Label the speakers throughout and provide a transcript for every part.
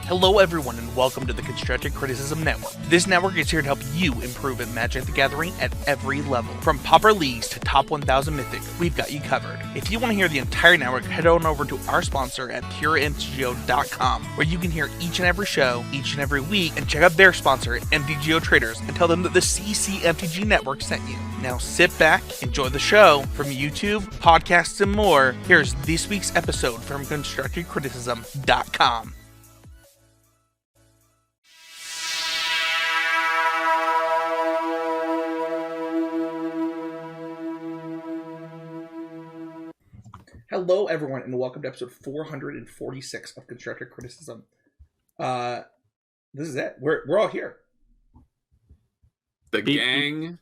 Speaker 1: Hello everyone and welcome to the Constructive Criticism Network. This network is here to help you improve at Magic the Gathering at every level. From Pauper Leagues to Top 1000 Mythic, we've got you covered. If you want to hear the entire network, head on over to our sponsor at PureMTGO.com, where you can hear each and every show, each and every week, and check out their sponsor, MTGO Traders, and tell them that the CCMTG Network sent you. Now sit back, enjoy the show. From YouTube, podcasts, and more, here's this week's episode from ConstructiveCriticism.com. Hello, everyone, and welcome to episode 446 of Constructive Criticism. This is it. We're all here.
Speaker 2: The gang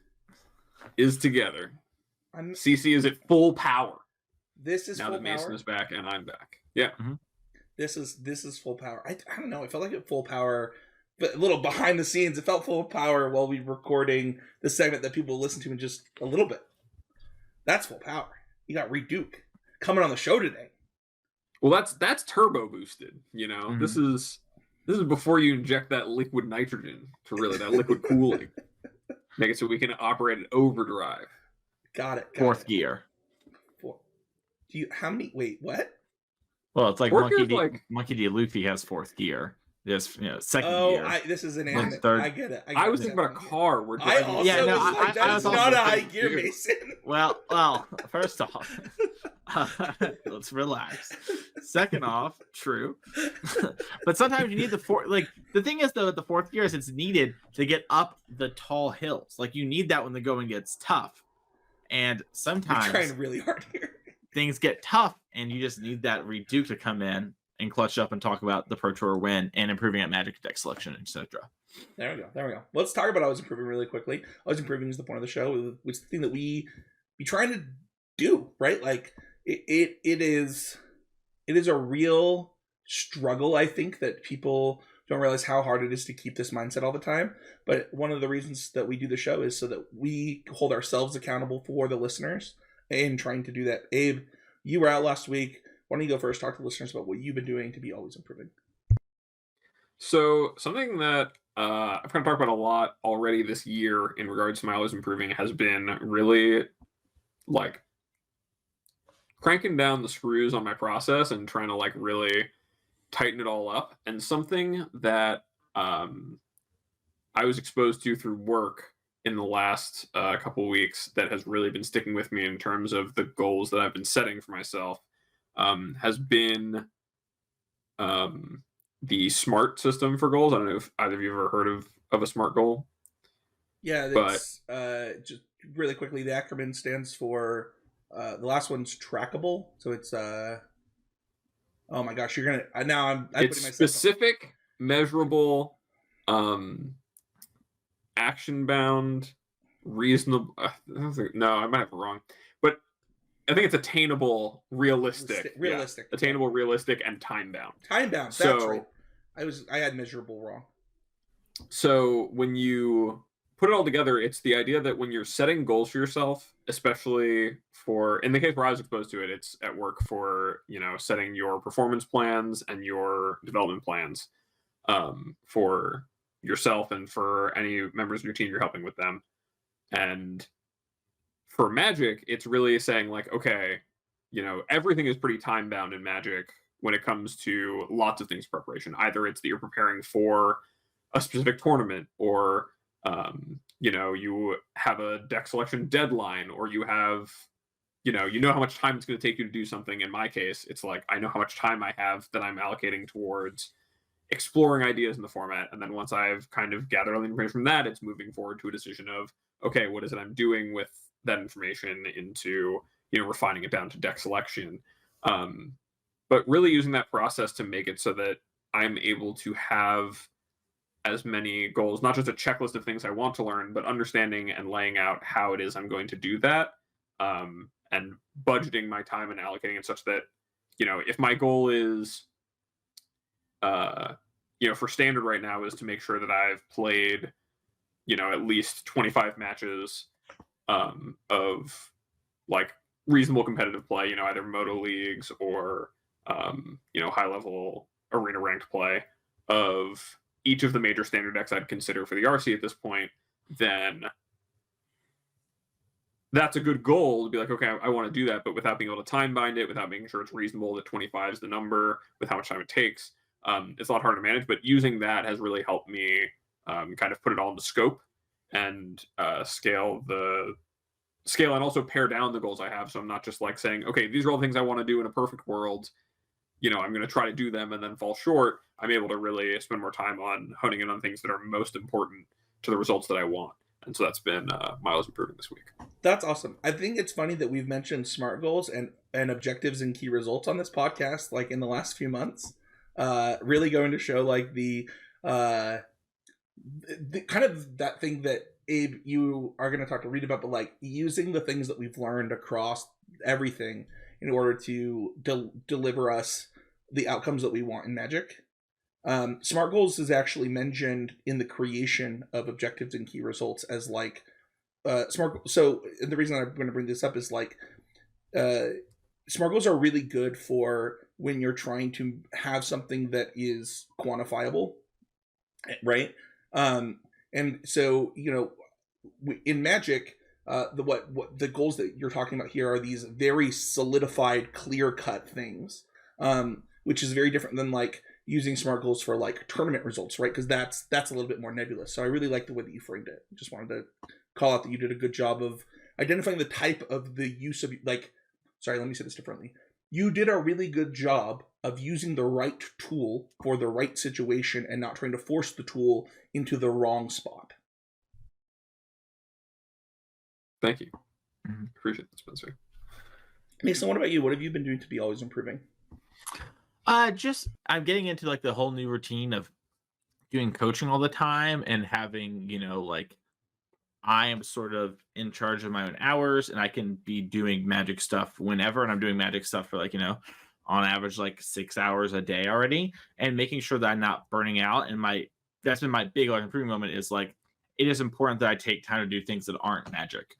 Speaker 2: is together. CC is at full power.
Speaker 1: This is
Speaker 2: now
Speaker 1: full
Speaker 2: that Mason
Speaker 1: power.
Speaker 2: is back and I'm back. Yeah.
Speaker 1: Mm-hmm. This is full power. I don't know. It felt like it full power, but a little behind the scenes. It felt full power while we were recording the segment that people listen to in just a little bit. That's full power. You got Reid Duke coming on the show today.
Speaker 2: Well, that's turbo boosted. You know,
Speaker 1: Mm-hmm.
Speaker 2: This is before you inject that liquid nitrogen to really that liquid cooling, make it so we can operate at overdrive.
Speaker 1: Got it.
Speaker 3: Fourth gear.
Speaker 1: Do you? How many? Wait, what?
Speaker 3: Well, it's like
Speaker 2: Monkey
Speaker 3: D. Luffy has fourth gear. This, second
Speaker 1: gear.
Speaker 3: gear.
Speaker 1: This is an anime. I get it.
Speaker 2: I was thinking about a car. We're driving.
Speaker 1: That's not a high gear, Mason.
Speaker 3: Well, first off, let's relax. Second off, true. But sometimes you need the fourth. Like, the thing is, though, the fourth gear is it's needed to get up the tall hills. Like, you need that when the going gets tough. And sometimes
Speaker 1: you're trying really hard here.
Speaker 3: Things get tough, and you just need that Reid Duke to come in and clutch up and talk about the Pro Tour win and improving at Magic deck selection, etc.
Speaker 1: There we go. Let's talk about I was improving really quickly. I was improving is the point of the show, which is the thing that we be trying to do, right? Like it is a real struggle. I think that people don't realize how hard it is to keep this mindset all the time. But one of the reasons that we do the show is so that we hold ourselves accountable for the listeners and trying to do that. Abe, you were out last week. Why don't you go first, talk to listeners about what you've been doing to be always improving?
Speaker 2: So something that I've kind of talked about a lot already this year in regards to my always improving has been really like cranking down the screws on my process and trying to like really tighten it all up. And something that I was exposed to through work in the last couple of weeks that has really been sticking with me in terms of the goals that I've been setting for myself has been the SMART system for goals. I don't know if either of you have ever heard of a SMART goal.
Speaker 1: Yeah, that's just really quickly, the acronym stands for the last one's trackable. So it's oh my gosh, you're gonna now I'm
Speaker 2: it's
Speaker 1: putting myself
Speaker 2: specific, measurable, action bound, reasonable. No, I might have it wrong, but I think it's attainable, realistic. Attainable, realistic, and time bound.
Speaker 1: Time bound.
Speaker 2: So,
Speaker 1: that's right. I had measurable wrong.
Speaker 2: So when you put it all together, it's the idea that when you're setting goals for yourself, especially for, in the case where I was exposed to it, it's at work for, setting your performance plans and your development plans for yourself and for any members of your team you're helping with them. And for Magic, it's really saying like, okay, everything is pretty time bound in Magic when it comes to lots of things preparation. Either it's that you're preparing for a specific tournament, or you have a deck selection deadline, or you have, you know how much time it's going to take you to do something. In my case, it's like I know how much time I have that I'm allocating towards exploring ideas in the format, and then once I've kind of gathered all the information from that, it's moving forward to a decision of, okay, what is it I'm doing with that information into, refining it down to deck selection. But really using that process to make it so that I'm able to have as many goals, not just a checklist of things I want to learn, but understanding and laying out how it is I'm going to do that, and budgeting my time and allocating it such that, if my goal is, for standard right now is to make sure that I've played, at least 25 matches of like reasonable competitive play, either moto leagues or, high level arena ranked play. of each of the major standard decks I'd consider for the RC at this point, then that's a good goal to be like, okay, I want to do that, but without being able to time bind it, without making sure it's reasonable that 25 is the number, with how much time it takes, it's a lot harder to manage. But using that has really helped me kind of put it all into scope and scale and also pare down the goals I have. So I'm not just like saying, okay, these are all the things I want to do in a perfect world. I'm going to try to do them and then fall short. I'm able to really spend more time on honing in on things that are most important to the results that I want. And so that's been miles improving this week.
Speaker 1: That's awesome. I think it's funny that we've mentioned SMART goals and objectives and key results on this podcast, like in the last few months. Really going to show like the kind of that thing that Abe, you are going to talk to Reid about, but like using the things that we've learned across everything in order to deliver us the outcomes that we want in Magic. SMART goals is actually mentioned in the creation of objectives and key results as like SMART. So the reason I'm going to bring this up is like SMART goals are really good for when you're trying to have something that is quantifiable, right? And so in Magic, the goals that you're talking about here are these very solidified, clear-cut things, which is very different than like using SMART goals for like tournament results, right? Because that's a little bit more nebulous. So I really like the way that you framed it. Just wanted to call out that you did a good job of identifying the type of the use of sorry, let me say this differently. You did a really good job of using the right tool for the right situation and not trying to force the tool into the wrong spot.
Speaker 2: Thank you. Appreciate that, Spencer.
Speaker 1: Mason, what about you? What have you been doing to be always improving?
Speaker 3: I'm getting into like the whole new routine of doing coaching all the time and having, like I am sort of in charge of my own hours and I can be doing Magic stuff whenever. And I'm doing Magic stuff for like, on average, like 6 hours a day already, and making sure that I'm not burning out. And that's been my big improving moment is like, it is important that I take time to do things that aren't Magic,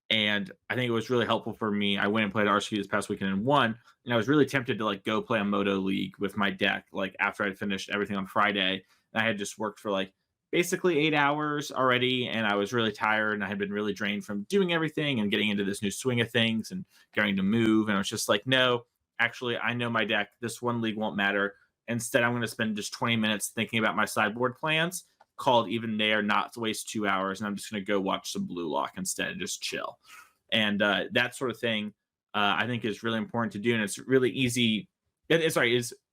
Speaker 3: and I think it was really helpful for me. I went and played RC this past weekend and won, and I was really tempted to like go play a Moto League with my deck, like after I'd finished everything on Friday. And I had just worked for like basically 8 hours already, and I was really tired, and I had been really drained from doing everything and getting into this new swing of things and getting to move. And I was just like, no, actually, I know my deck. This one league won't matter. Instead, I'm going to spend just 20 minutes thinking about my sideboard plans, called even there, not to waste 2 hours, and I'm just going to go watch some Blue Lock instead and just chill. And that sort of thing, I think is really important to do, and it's really easy. It's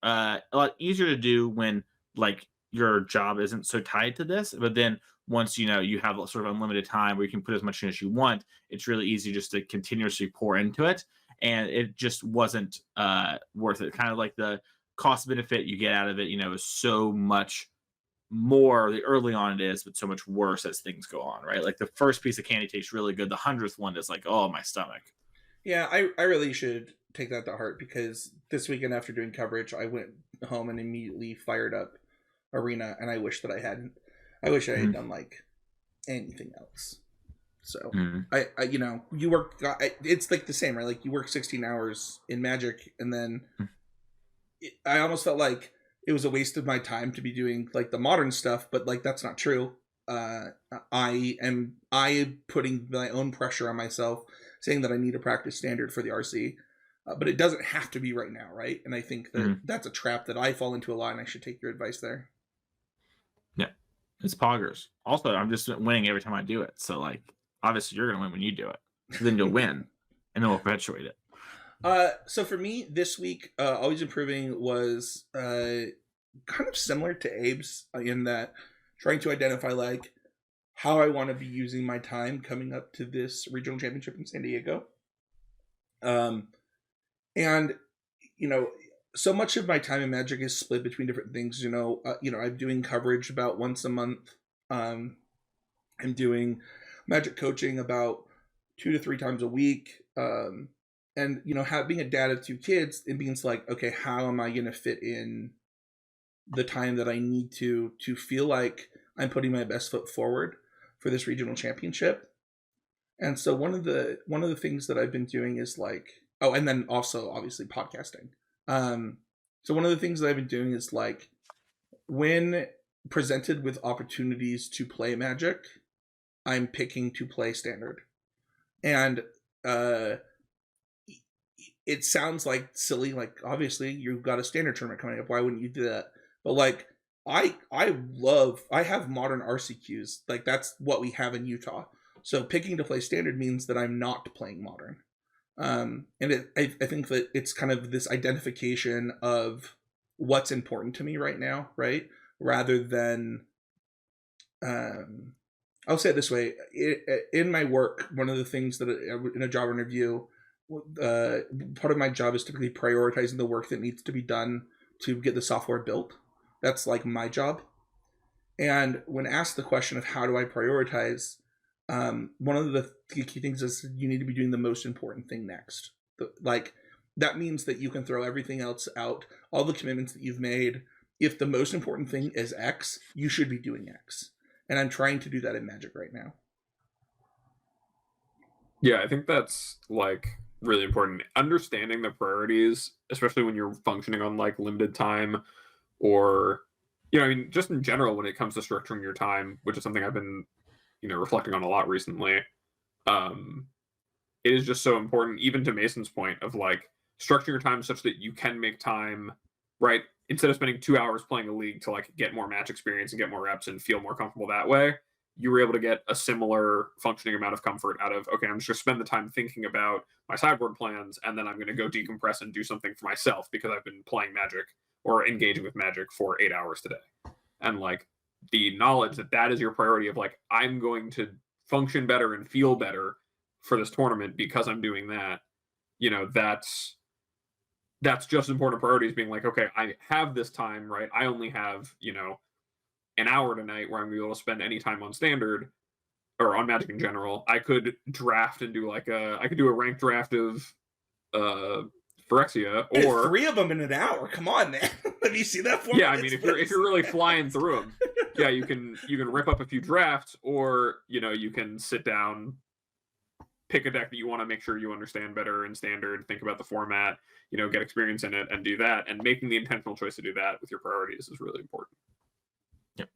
Speaker 3: a lot easier to do when like your job isn't so tied to this. But then once you have sort of unlimited time where you can put as much in as you want, it's really easy just to continuously pour into it, and it just wasn't worth it. Kind of like the cost benefit you get out of it, is so much more the early on it is, but so much worse as things go on, right? Like the first piece of candy tastes really good. The 100th one is like, oh, my stomach.
Speaker 1: Yeah, I really should take that to heart, because this weekend after doing coverage, I went home and immediately fired up Arena, and I wish that I hadn't. I wish I had done like anything else. So I you work. It's like the same, right? Like you work 16 hours in Magic, and then I almost felt like it was a waste of my time to be doing like the modern stuff, but like that's not true. I am putting my own pressure on myself, saying that I need a practice standard for the RC, but it doesn't have to be right now, right? And I think that that's a trap that I fall into a lot, and I should take your advice there.
Speaker 3: Yeah, it's poggers. Also, I'm just winning every time I do it, so like obviously you're gonna win when you do it. So then you'll win, and then we'll perpetuate it.
Speaker 1: So for me this week, always improving was kind of similar to Abe's in that trying to identify like how I want to be using my time coming up to this regional championship in San Diego. And so much of my time in Magic is split between different things. I'm doing coverage about once a month. I'm doing Magic coaching about 2 to 3 times a week. And being a dad of 2 kids, it means like, okay, how am I going to fit in the time that I need to feel like I'm putting my best foot forward for this regional championship? And so one of the things that I've been doing is like, and then also obviously podcasting. So one of the things that I've been doing is like when presented with opportunities to play Magic, I'm picking to play Standard. And it sounds like silly, like obviously you've got a Standard tournament coming up, why wouldn't you do that? But like I have modern RCQs, like that's what we have in Utah. So picking to play Standard means that I'm not playing Modern. And I think that it's kind of this identification of what's important to me right now, right? Rather than, I'll say it this way, in my work, one of the things that in a job interview, part of my job is typically prioritizing the work that needs to be done to get the software built. That's like my job. And when asked the question of how do I prioritize, one of the key things is you need to be doing the most important thing next. Like that means that you can throw everything else out, all the commitments that you've made. If the most important thing is X, you should be doing X. And I'm trying to do that in Magic right now.
Speaker 2: Yeah, I think that's like really important. Understanding the priorities, especially when you're functioning on like limited time, or I mean, just in general when it comes to structuring your time, which is something I've been, reflecting on a lot recently. It is just so important, even to Mason's point of like structuring your time such that you can make time, right? Instead of spending 2 hours playing a league to like get more match experience and get more reps and feel more comfortable that way, you were able to get a similar functioning amount of comfort out of, okay, I'm just going to spend the time thinking about my sideboard plans, and then I'm going to go decompress and do something for myself because I've been playing Magic or engaging with Magic for 8 hours today. And like the knowledge that that is your priority of like, I'm going to function better and feel better for this tournament because I'm doing that, that's just as important priorities being like, okay, I have this time, right? I only have, an hour tonight where I'm going to be able to spend any time on Standard or on Magic in general. I could draft and do I could do a ranked draft of Phyrexia, or
Speaker 1: 3 of them in an hour. Come on, man. Have you seen that format?
Speaker 2: Yeah, I mean, if you're really flying through them, yeah, you can rip up a few drafts, or you can sit down, pick a deck that you want to make sure you understand better in Standard, think about the format, get experience in it, and do that. And making the intentional choice to do that with your priorities is really important.
Speaker 3: Yep.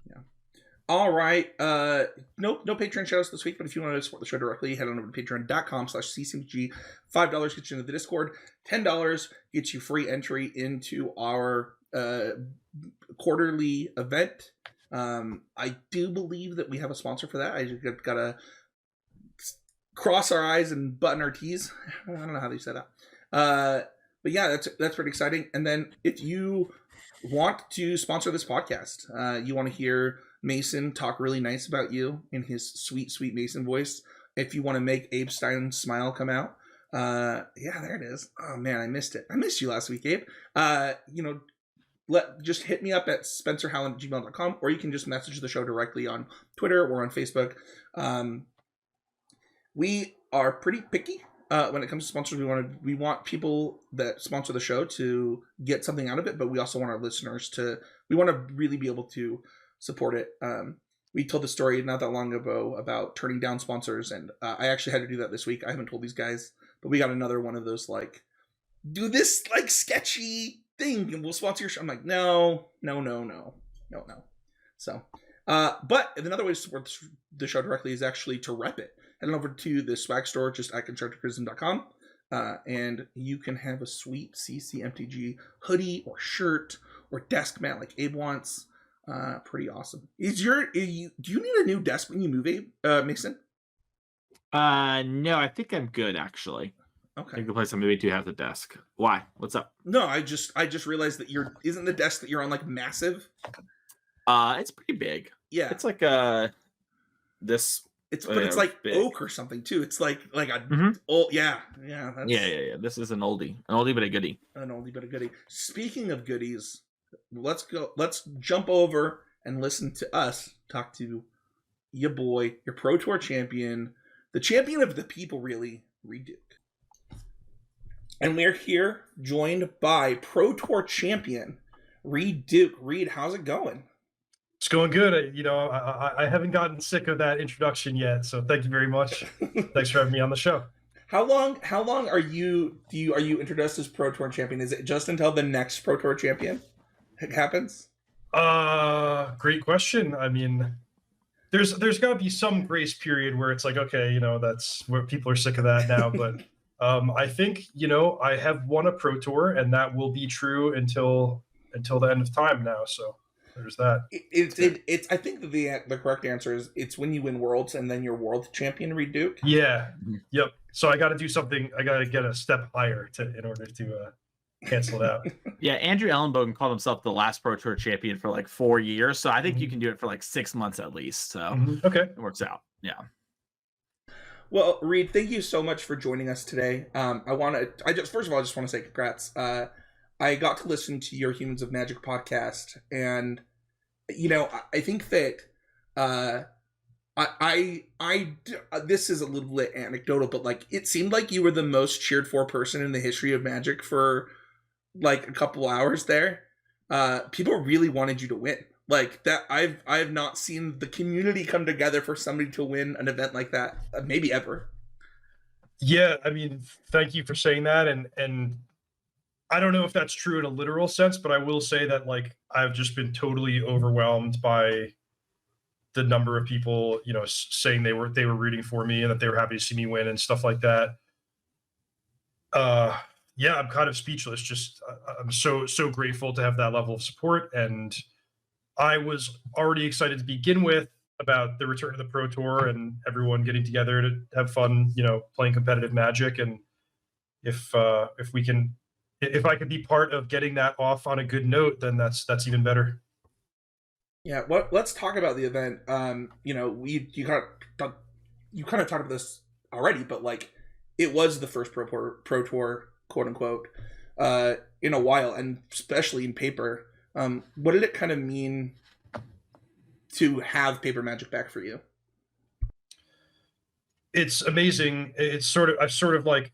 Speaker 1: Yeah. All right. No Patreon shows this week, but if you want to support the show directly, head on over to patreon.com/ccmg. $5 gets you into the Discord. $10 gets you free entry into our quarterly event. I do believe that we have a sponsor for that. I just gotta cross our I's and button our T's. I don't know how they say that. But yeah, that's pretty exciting. And then if you want to sponsor this podcast, you want to hear Mason talk really nice about you in his sweet, sweet Mason voice. If you want to make Abe Stein's smile come out, yeah, there it is. Oh man, I missed it. I missed you last week, Abe. Just hit me up at spencerhowland@gmail.com, or you can just message the show directly on Twitter or on Facebook. We are pretty picky when it comes to sponsors. We want people that sponsor the show to get something out of it, but we also want our listeners we want to really be able to support it. We told the story not that long ago about turning down sponsors, and I actually had to do that this week. I haven't told these guys, but we got another one of those like, do this like sketchy thing and we'll sponsor your show. I'm like, no. So, but another way to support the show directly is actually to rep it. Head on over to the swag store, just at constructorcriticism.com, and you can have a sweet CCMTG hoodie or shirt or desk mat like Abe wants. Pretty awesome. Do you need a new desk when you move, Abe, Mason?
Speaker 3: No, I think I'm good actually.
Speaker 1: Okay.
Speaker 3: I think the place I'm moving to has a desk. Why? What's up?
Speaker 1: No, I just realized that isn't the desk that you're on like massive?
Speaker 3: It's pretty big.
Speaker 1: Yeah.
Speaker 3: It's like this.
Speaker 1: It's like big oak or something too. It's like a old, yeah. That's,
Speaker 3: yeah. This is an oldie but a goodie.
Speaker 1: An oldie but a goodie. Speaking of goodies, let's jump over and listen to us talk to your boy, your Pro Tour champion, the champion of the people, really, Reid Duke. And we're here joined by Pro Tour champion Reid Duke. Reid, how's it going?
Speaker 4: It's going good. I haven't gotten sick of that introduction yet, so thank you very much. Thanks for having me on the show.
Speaker 1: How long are you introduced as Pro Tour champion? Is it just until the next Pro Tour champion happens?
Speaker 4: Great question. I mean, there's got to be some grace period where it's like, okay, you know, that's where people are sick of that now. But I think, you know, I have won a Pro Tour, and that will be true until the end of time now. So there's that.
Speaker 1: It's I think the correct answer is it's when you win worlds and then you're world champion, Reid Duke.
Speaker 4: Yeah. Yep. So I got to do something. I got to get a step higher in order to cancel it out.
Speaker 3: Yeah, Andrew Ellenbogen called himself the last Pro Tour champion for like 4 years. So I think you can do it for like 6 months at least. So
Speaker 4: Okay.
Speaker 3: it works out. Yeah.
Speaker 1: Well, Reid, thank you so much for joining us today. First of all, I just want to say congrats. I got to listen to your Humans of Magic podcast, and you know, I think that this is a little bit anecdotal, but like it seemed like you were the most cheered for person in the history of Magic for like a couple hours there. People really wanted you to win. Like that, I've not seen the community come together for somebody to win an event like that, maybe ever.
Speaker 4: Yeah, I mean, thank you for saying that, and I don't know if that's true in a literal sense, but I will say that like I've just been totally overwhelmed by the number of people, you know, saying they were rooting for me and that they were happy to see me win and stuff like that. Yeah, I'm kind of speechless. Just I'm so grateful to have that level of support, and I was already excited to begin with about the return of the Pro Tour and everyone getting together to have fun, you know, playing competitive Magic. And if I could be part of getting that off on a good note, then that's even better.
Speaker 1: Yeah, let's talk about the event. You know, you kind of talked about this already, but like it was the first Pro Tour, quote unquote, in a while, and especially in paper. What did it kind of mean to have paper Magic back for you?
Speaker 4: It's amazing. It's sort of like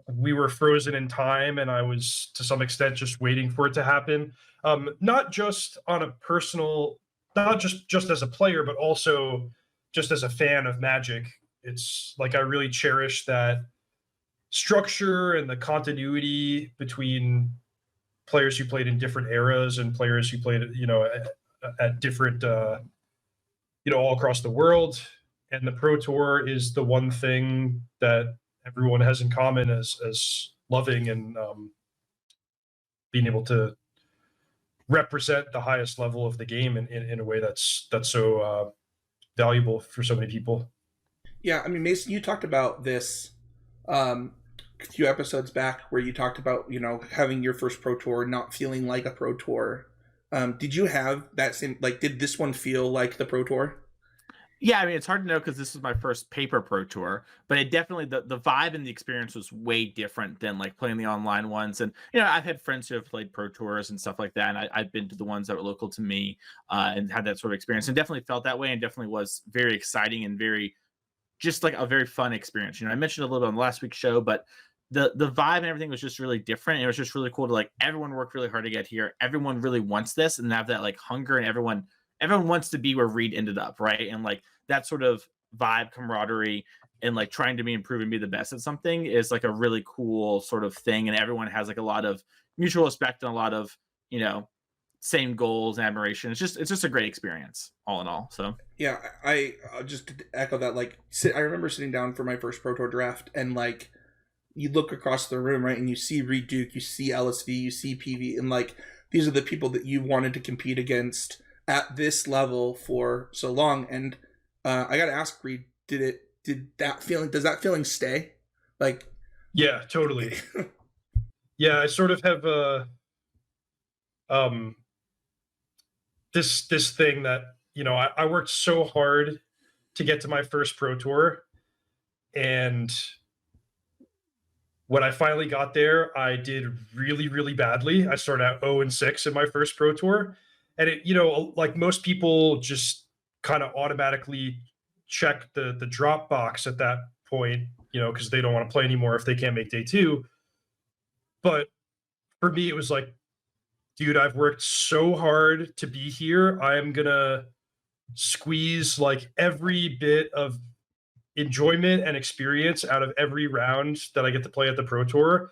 Speaker 4: we were frozen in time, and I was to some extent just waiting for it to happen. Not just on a personal, not just as a player, but also just as a fan of Magic. It's like I really cherish that structure and the continuity between players who played in different eras and players who played, you know, at different, you know, all across the world. And the Pro Tour is the one thing that everyone has in common as loving and being able to represent the highest level of the game in a way that's so valuable for so many people.
Speaker 1: Yeah, I mean, Mason, you talked about this a few episodes back where you talked about, you know, having your first Pro Tour not feeling like a Pro Tour. Did you have that same, like, did this one feel like the Pro Tour?
Speaker 3: Yeah, I mean, it's hard to know because this was my first paper Pro Tour, but it definitely, the vibe and the experience was way different than like playing the online ones. And, you know, I've had friends who have played Pro Tours and stuff like that, and I've been to the ones that were local to me and had that sort of experience, and definitely felt that way, and definitely was very exciting and very, just like a very fun experience. You know, I mentioned a little bit on the last week's show, but the vibe and everything was just really different. It was just really cool to like, everyone worked really hard to get here. Everyone really wants this and have that like hunger, and everyone wants to be where Reid ended up, right? And like that sort of vibe, camaraderie, and like trying to improve and be the best at something is like a really cool sort of thing. And everyone has like a lot of mutual respect and a lot of, you know, same goals and admiration. It's just a great experience all in all. So
Speaker 1: yeah, I just to echo that, like I remember sitting down for my first Pro Tour draft, and like you look across the room, right, and you see Reid Duke, you see LSV, you see PV, and like these are the people that you wanted to compete against at this level for so long. And I gotta ask, Reid, does that feeling stay? Like,
Speaker 4: yeah, totally. Yeah, I sort of have this thing that, you know, I worked so hard to get to my first Pro Tour, and when I finally got there, I did really, really badly. I started out 0-6 in my first Pro Tour. And it, you know, like most people just kind of automatically check the drop box at that point, you know, because they don't want to play anymore if they can't make day 2. But for me, it was like, dude, I've worked so hard to be here. I'm going to squeeze like every bit of enjoyment and experience out of every round that I get to play at the Pro Tour.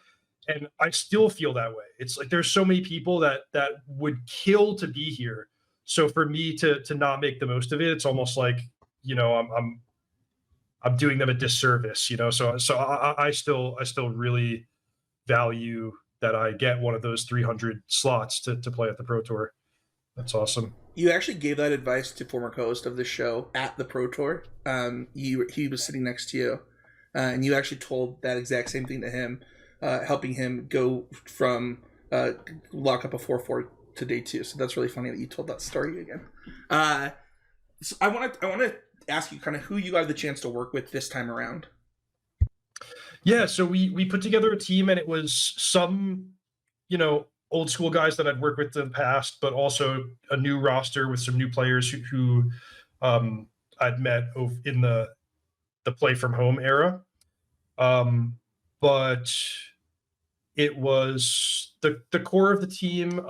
Speaker 4: And I still feel that way. It's like there's so many people that would kill to be here. So for me to not make the most of it, it's almost like, you know, I'm doing them a disservice, you know. So I still really value that I get one of those 300 slots to play at the Pro Tour. That's awesome.
Speaker 1: You actually gave that advice to former co-host of this show at the Pro Tour. He was sitting next to you, and you actually told that exact same thing to him, helping him go from lock up a 4-4 to day 2. So that's really funny that you told that story again. So I want to ask you kind of who you got the chance to work with this time around.
Speaker 4: Yeah, so we put together a team, and it was some, you know, old school guys that I'd worked with in the past, but also a new roster with some new players who I'd met in the play from home era. But it was the core of the team.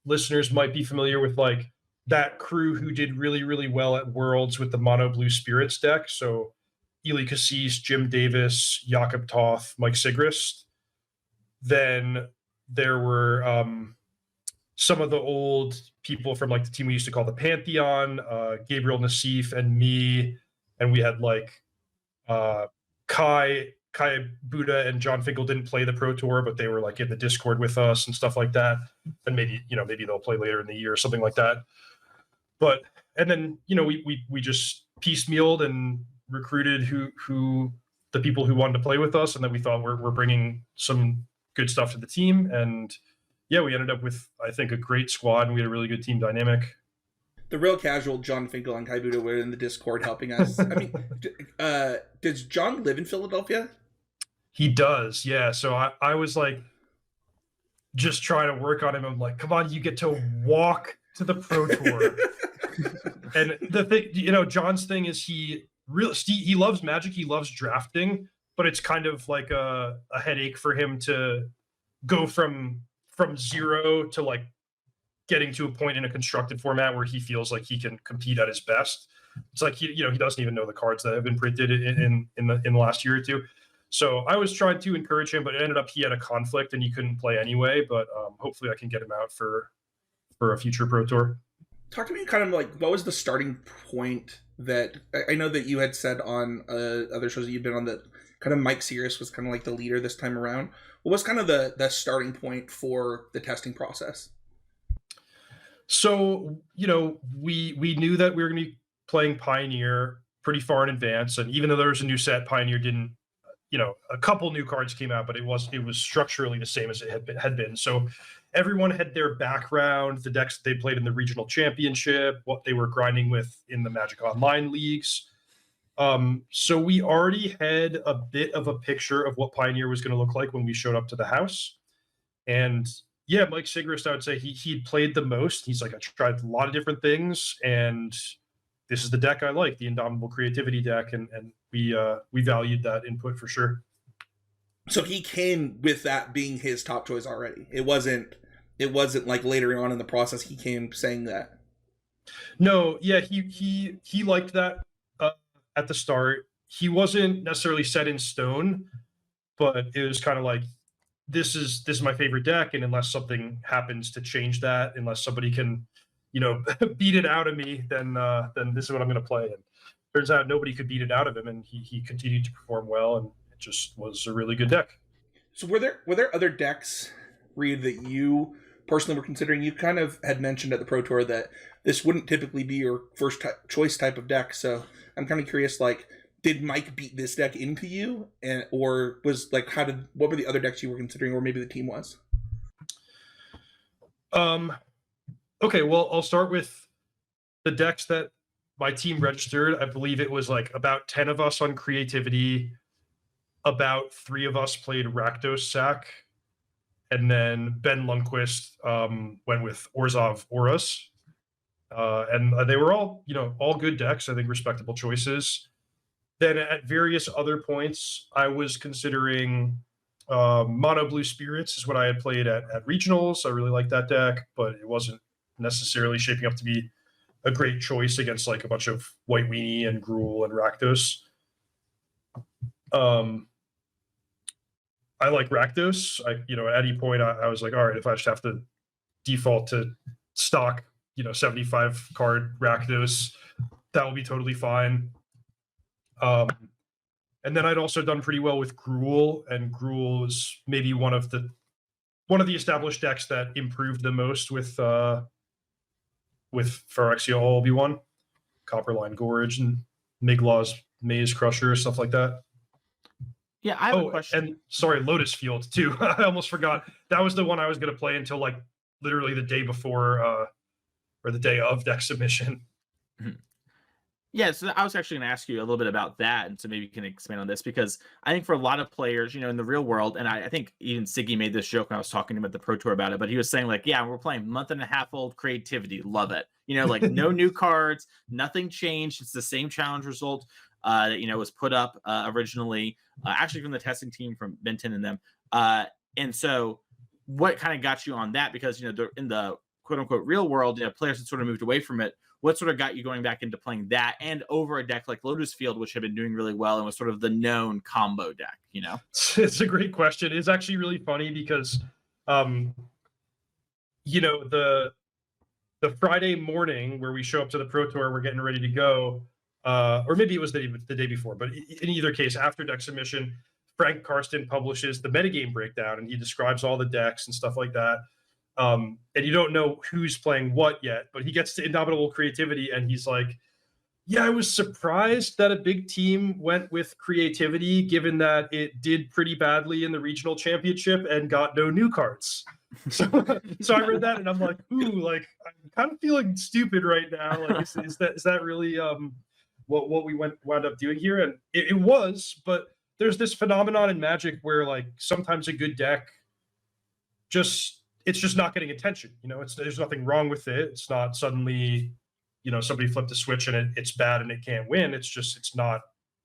Speaker 4: Listeners might be familiar with like that crew who did really, really well at Worlds with the Mono Blue Spirits deck. So Ely Cassis, Jim Davis, Jakob Toth, Mike Sigrist. Then there were some of the old people from like the team we used to call the Pantheon, Gabriel Nassif and me. And we had like Kai Buddha and John Finkel didn't play the Pro Tour, but they were like in the Discord with us and stuff like that. And maybe they'll play later in the year or something like that. But, and then, you know, we just piecemealed and recruited who the people who wanted to play with us. And then we thought we're bringing some good stuff to the team. And yeah, we ended up with, I think, a great squad, and we had a really good team dynamic.
Speaker 1: The real casual John Finkel and Kai Buddha were in the Discord helping us. I mean, does John live in Philadelphia?
Speaker 4: He does, yeah. So I was like, just trying to work on him. I'm like, come on, you get to walk to the Pro Tour. And the thing, you know, John's thing is he loves Magic, he loves drafting, but it's kind of like a headache for him to go from 0 to like getting to a point in a constructed format where he feels like he can compete at his best. It's like he doesn't even know the cards that have been printed in the last year or two. So I was trying to encourage him, but it ended up he had a conflict and he couldn't play anyway. But hopefully I can get him out for a future Pro Tour.
Speaker 1: Talk to me kind of like, what was the starting point that, I know that you had said on other shows that you've been on that kind of Mike Sirius was kind of like the leader this time around. What was kind of the starting point for the testing process?
Speaker 4: So, you know, we knew that we were going to be playing Pioneer pretty far in advance. And even though there was a new set, Pioneer didn't, you know, a couple new cards came out, but it was structurally the same as it had been. So everyone had their background, the decks that they played in the regional championship, what they were grinding with in the Magic Online leagues. So we already had a bit of a picture of what Pioneer was going to look like when we showed up to the house. And yeah, Mike Sigrist, I would say he'd played the most. He's like, I tried a lot of different things, and this is the deck I like, the Indomitable Creativity deck, and we valued that input for sure.
Speaker 1: So he came with that being his top choice already. It wasn't like later on in the process he came saying that.
Speaker 4: No, yeah, he liked that at the start. He wasn't necessarily set in stone, but it was kind of like, this is my favorite deck, and unless something happens to change that, unless somebody can, you know, beat it out of me, then this is what I'm going to play. And turns out nobody could beat it out of him, and he continued to perform well, and it just was a really good deck.
Speaker 1: So were there other decks, Reid, that you personally were considering? You kind of had mentioned at the Pro Tour that this wouldn't typically be your first choice type of deck. So I'm kind of curious, like, did Mike beat this deck into you, or was like, what were the other decks you were considering, or maybe the team was?
Speaker 4: Okay, well, I'll start with the decks that my team registered. I believe it was like about 10 of us on creativity, about 3 of us played Rakdos Sack, and then Ben Lundquist went with Orzhov Auras. And they were all, you know, all good decks, I think respectable choices. Then at various other points, I was considering Mono Blue Spirits is what I had played at regionals. I really liked that deck, but it wasn't necessarily shaping up to be a great choice against like a bunch of White Weenie and Gruul and Rakdos. I like Rakdos. At any point I was like, all right, if I just have to default to stock 75 card Rakdos. That will be totally fine. And then I'd also done pretty well with Gruul, and Gruul is maybe one of the established decks that improved the most with Phyrexia Obi-Wan, Copperline Gorge, and Miglaw's Maze Crusher, stuff like that.
Speaker 3: Yeah, I have a question.
Speaker 4: And sorry, Lotus Field too. I almost forgot. That was the one I was going to play until like literally the day before or the day of deck submission.
Speaker 3: Yeah, so I was actually going to ask you a little bit about that, and so maybe you can expand on this, because I think for a lot of players, in the real world, and I think even Siggy made this joke when I was talking to him at the Pro Tour about it, but he was saying like, yeah, we're playing month-and-a-half-old creativity, love it. Like no new cards, nothing changed. It's the same challenge result that was put up originally, actually from the testing team from Benton and them. And so, what kind of got you on that? Because in the quote-unquote real world, players had sort of moved away from it. What sort of got you going back into playing that and over a deck like Lotus Field, which had been doing really well and was sort of the known combo deck,
Speaker 4: It's a great question. It's actually really funny because, the Friday morning where we show up to the Pro Tour, we're getting ready to go, or maybe it was the day before, but in either case, after deck submission, Frank Karsten publishes the metagame breakdown, and he describes all the decks and stuff like that. And you don't know who's playing what yet, but he gets to Indomitable Creativity, and he's like, yeah, I was surprised that a big team went with Creativity, given that it did pretty badly in the regional championship and got no new cards. So I read that, and I'm like, ooh, like, I'm kind of feeling stupid right now. Like, is that really what we wound up doing here? And it was, but there's this phenomenon in Magic where like sometimes a good deck it's just not getting attention. There's nothing wrong with it. It's not suddenly, somebody flipped a switch and it's bad and it can't win. It's just, it's not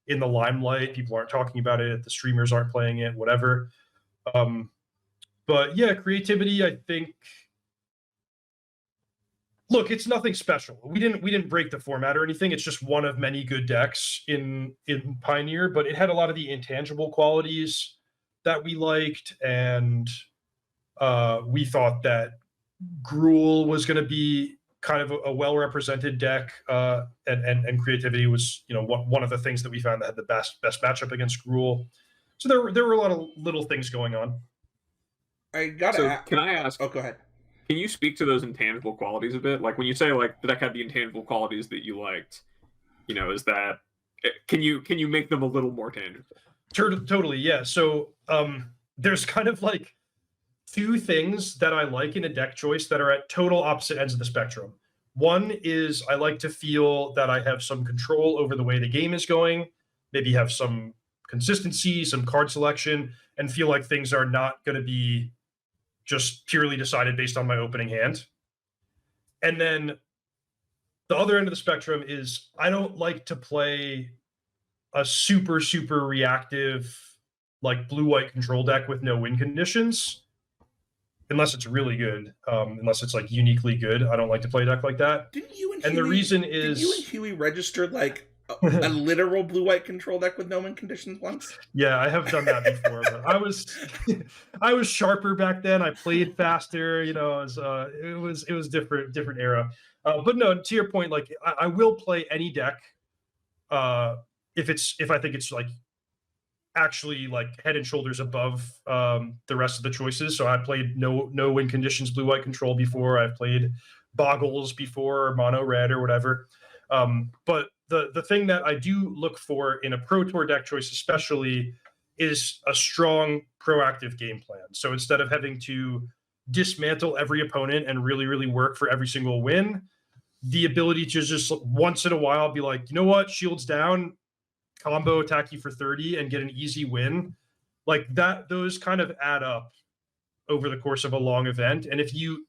Speaker 4: in the limelight. People aren't talking about it. The streamers aren't playing it, whatever. But yeah, Creativity, I think, look, it's nothing special. We didn't break the format or anything. It's just one of many good decks in Pioneer, but it had a lot of the intangible qualities that we liked, and we thought that Gruul was going to be kind of a well-represented deck, and Creativity was, one of the things that we found that had the best matchup against Gruul. So there were a lot of little things going on.
Speaker 2: Can I ask?
Speaker 1: Oh, go ahead.
Speaker 2: Can you speak to those intangible qualities a bit? Like when you say like the deck had the intangible qualities that you liked, is that can you make them a little more tangible?
Speaker 4: Totally, yeah. So there's kind of like two things that I like in a deck choice that are at total opposite ends of the spectrum. One is I like to feel that I have some control over the way the game is going, maybe have some consistency, some card selection, and feel like things are not going to be just purely decided based on my opening hand. And then the other end of the spectrum is I don't like to play a super, super reactive, like blue-white control deck with no win conditions, unless it's really good, unless it's like uniquely good. I don't like to play a deck like that.
Speaker 1: Didn't you and
Speaker 4: the reason is...
Speaker 1: Did you and Huey registered like a literal blue-white control deck with no win conditions once?
Speaker 4: Yeah, I have done that before, but I was sharper back then. I played faster, it was different era. But no, to your point, like I will play any deck if I think it's like actually like head and shoulders above the rest of the choices. So I played no win conditions blue-white control before. I've played Boggles before, mono red or whatever. But the thing that I do look for in a Pro Tour deck choice especially is a strong proactive game plan. So instead of having to dismantle every opponent and really, really work for every single win, the ability to just once in a while be like, you know what, shields down, combo attack you for 30 and get an easy win. Like that, those kind of add up over the course of a long event. And if you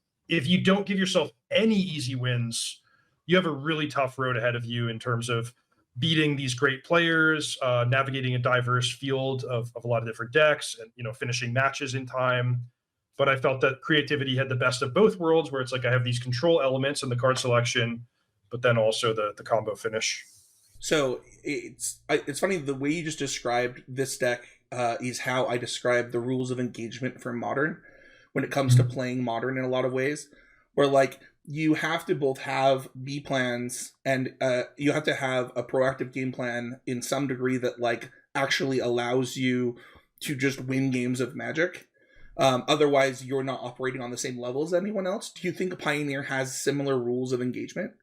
Speaker 4: don't give yourself any easy wins, you have a really tough road ahead of you in terms of beating these great players, navigating a diverse field of a lot of different decks, and finishing matches in time. But I felt that Creativity had the best of both worlds, where it's like I have these control elements in the card selection, but then also the combo finish.
Speaker 1: So it's funny, the way you just described this deck is how I describe the rules of engagement for Modern when it comes to playing Modern in a lot of ways, where like you have to both have B plans and you have to have a proactive game plan in some degree that like actually allows you to just win games of Magic. Otherwise, you're not operating on the same level as anyone else. Do you think Pioneer has similar rules of engagement?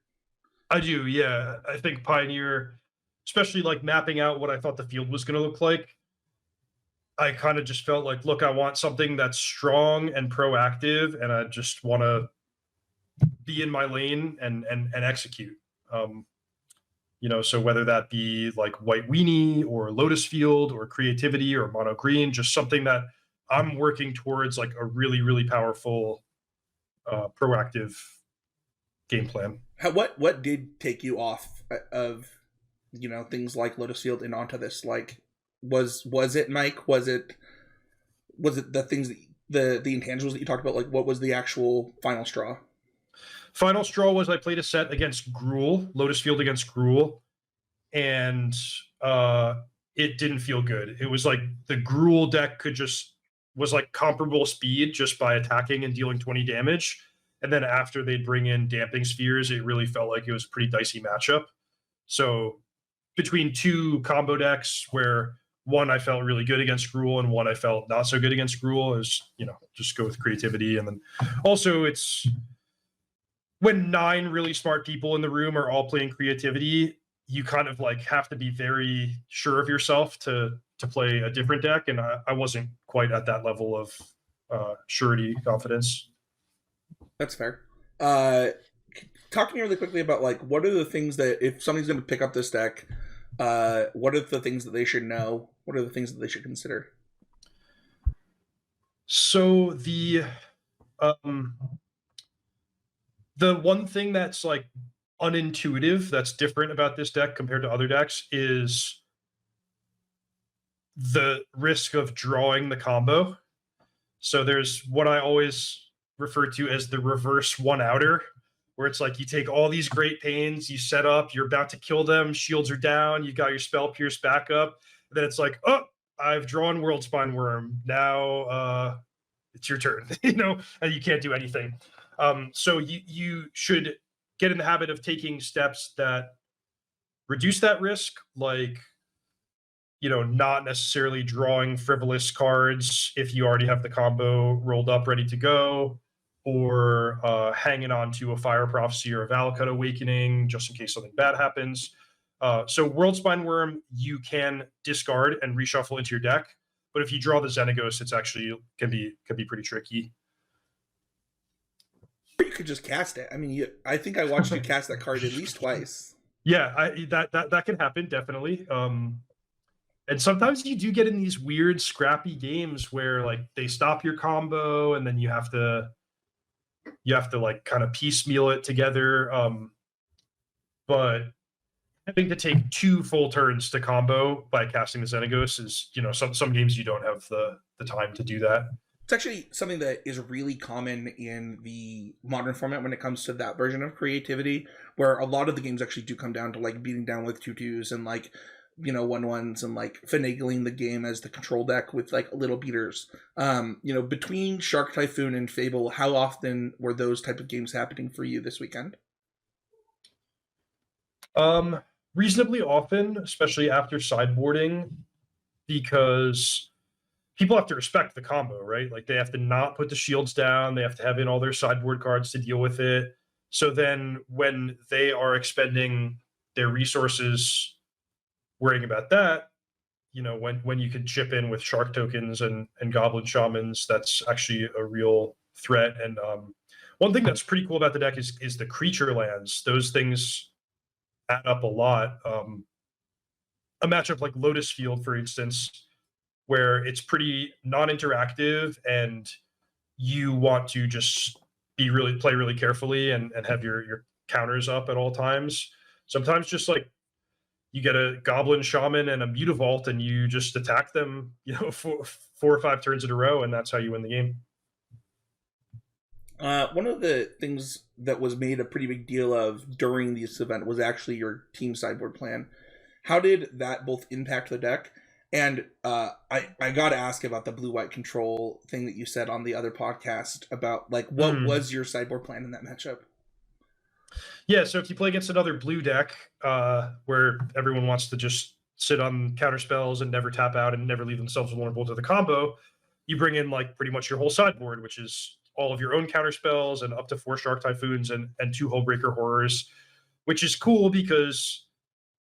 Speaker 4: I do, yeah. I think Pioneer, especially like mapping out what I thought the field was going to look like, I kind of just felt like, look, I want something that's strong and proactive, and I just want to be in my lane and execute. So whether that be like White Weenie or Lotus Field or Creativity or Mono Green, just something that I'm working towards like a really, really powerful, proactive game plan.
Speaker 1: What did take you off of things like Lotus Field and onto this? Like, was it Mike? Was it the things that the intangibles that you talked about? Like, what was the actual final straw?
Speaker 4: Final straw was I played a set against Gruul, Lotus Field against Gruul, and it didn't feel good. It was like the Gruul deck was like comparable speed just by attacking and dealing 20 damage. And then after they'd bring in Damping Spheres, it really felt like it was a pretty dicey matchup. So between two combo decks where one I felt really good against Gruul and one I felt not so good against Gruul, is, just go with Creativity. And then also it's when 9 really smart people in the room are all playing Creativity, you kind of like have to be very sure of yourself to play a different deck. And I wasn't quite at that level of surety confidence.
Speaker 1: That's fair. Talk to me really quickly about like what are the things that if somebody's going to pick up this deck, what are the things that they should know? What are the things that they should consider?
Speaker 4: So the one thing that's like unintuitive, that's different about this deck compared to other decks, is the risk of drawing the combo. So there's what I always refer to as the reverse one outer, where it's like you take all these great pains, you set up, you're about to kill them, shields are down, you got your Spell Pierce backup, and then it's like, oh, I've drawn Worldspine Worm. Now it's your turn, and you can't do anything. So you should get in the habit of taking steps that reduce that risk, like not necessarily drawing frivolous cards if you already have the combo rolled up ready to go, or hanging on to a Fire Prophecy or a Valakut Awakening just in case something bad happens. So Worldspine Worm you can discard and reshuffle into your deck, but if you draw the Xenagos, it's actually can be pretty tricky.
Speaker 1: You could just cast it. I mean, I think I watched you cast that card at least twice.
Speaker 4: Yeah, that can happen, definitely. And sometimes you do get in these weird scrappy games where like they stop your combo and then you have to like kind of piecemeal it together. But having to take 2 full turns to combo by casting the Xenagos is, some games you don't have the time to do that.
Speaker 1: It's actually something that is really common in the modern format when it comes to that version of Creativity, where a lot of the games actually do come down to like beating down with 2/2s and like 1/1s and like finagling the game as the control deck with like little beaters. Between Shark Typhoon and Fable, how often were those type of games happening for you this weekend?
Speaker 4: Reasonably often, especially after sideboarding, because people have to respect the combo, right? Like they have to not put the shields down. They have to have in all their sideboard cards to deal with it. So then when they are expending their resources worrying about that, when you could chip in with shark tokens and goblin shamans, that's actually a real threat. And one thing that's pretty cool about the deck is the creature lands. Those things add up a lot. A matchup like Lotus Field, for instance, where it's pretty non-interactive and you want to just play really carefully and have your counters up at all times. Sometimes just like you get a Goblin Shaman and a Mutavault and you just attack them, 4 or 5 turns in a row, and that's how you win the game.
Speaker 1: One of the things that was made a pretty big deal of during this event was actually your team sideboard plan. How did that both impact the deck? And I got to ask about the blue-white control thing that you said on the other podcast about like what was your sideboard plan in that matchup?
Speaker 4: Yeah, so if you play against another blue deck, where everyone wants to just sit on counter spells and never tap out and never leave themselves vulnerable to the combo, you bring in like pretty much your whole sideboard, which is all of your own counter spells and up to 4 Shark Typhoons and 2 Hullbreaker Horrors, which is cool because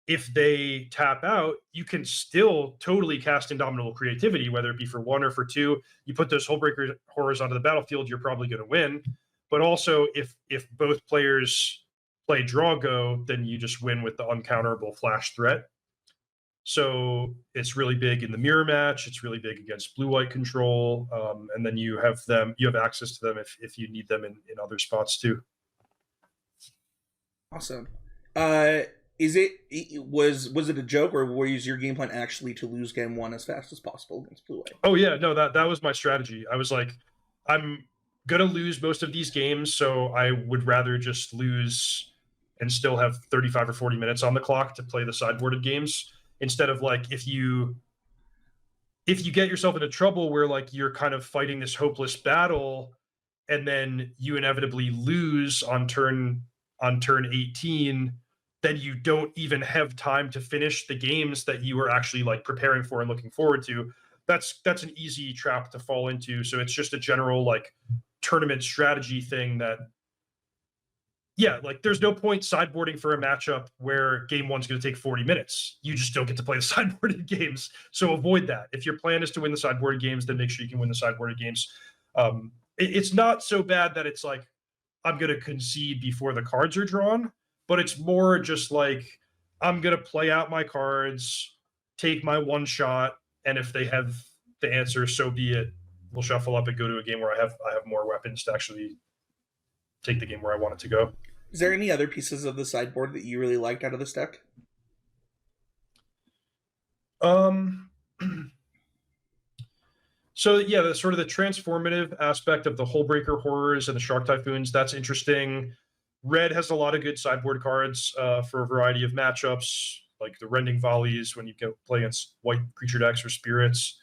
Speaker 4: if they tap out, you can still totally cast Indomitable Creativity, whether it be for 1 or for 2. You put those Hullbreaker Horrors onto the battlefield, you're probably going to win. But also, if both players play draw go, then you just win with the uncounterable flash threat. So it's really big in the mirror match. It's really big against blue-white control, and then you have access to them if you need them in other spots too.
Speaker 1: Awesome. Was it a joke, or was your game plan actually to lose game 1 as fast as possible against blue-white?
Speaker 4: Oh yeah, no, that was my strategy. I was like, I'm gonna lose most of these games, so I would rather just lose and still have 35 or 40 minutes on the clock to play the sideboarded games, instead of like if you get yourself into trouble where like you're kind of fighting this hopeless battle and then you inevitably lose on turn 18, then you don't even have time to finish the games that you were actually like preparing for and looking forward to. That's an easy trap to fall into. So it's just a general like tournament strategy thing that, yeah, like there's no point sideboarding for a matchup where game 1's going to take 40 minutes. You just don't get to play the sideboarded games. So avoid that. If your plan is to win the sideboarded games, then make sure you can win the sideboarded games. It's not so bad that it's like, I'm going to concede before the cards are drawn, but it's more just like, I'm going to play out my cards, take my one shot, and if they have the answer, so be it. We'll shuffle up and go to a game where I have more weapons to actually take the game where I want it to go.
Speaker 1: Is there any other pieces of the sideboard that you really liked out of this deck?
Speaker 4: So yeah, the sort of the transformative aspect of the Hullbreaker Horrors and the Shark Typhoons, that's interesting. Red has a lot of good sideboard cards for a variety of matchups, like the Rending Volleys when you go play against white creature decks or spirits.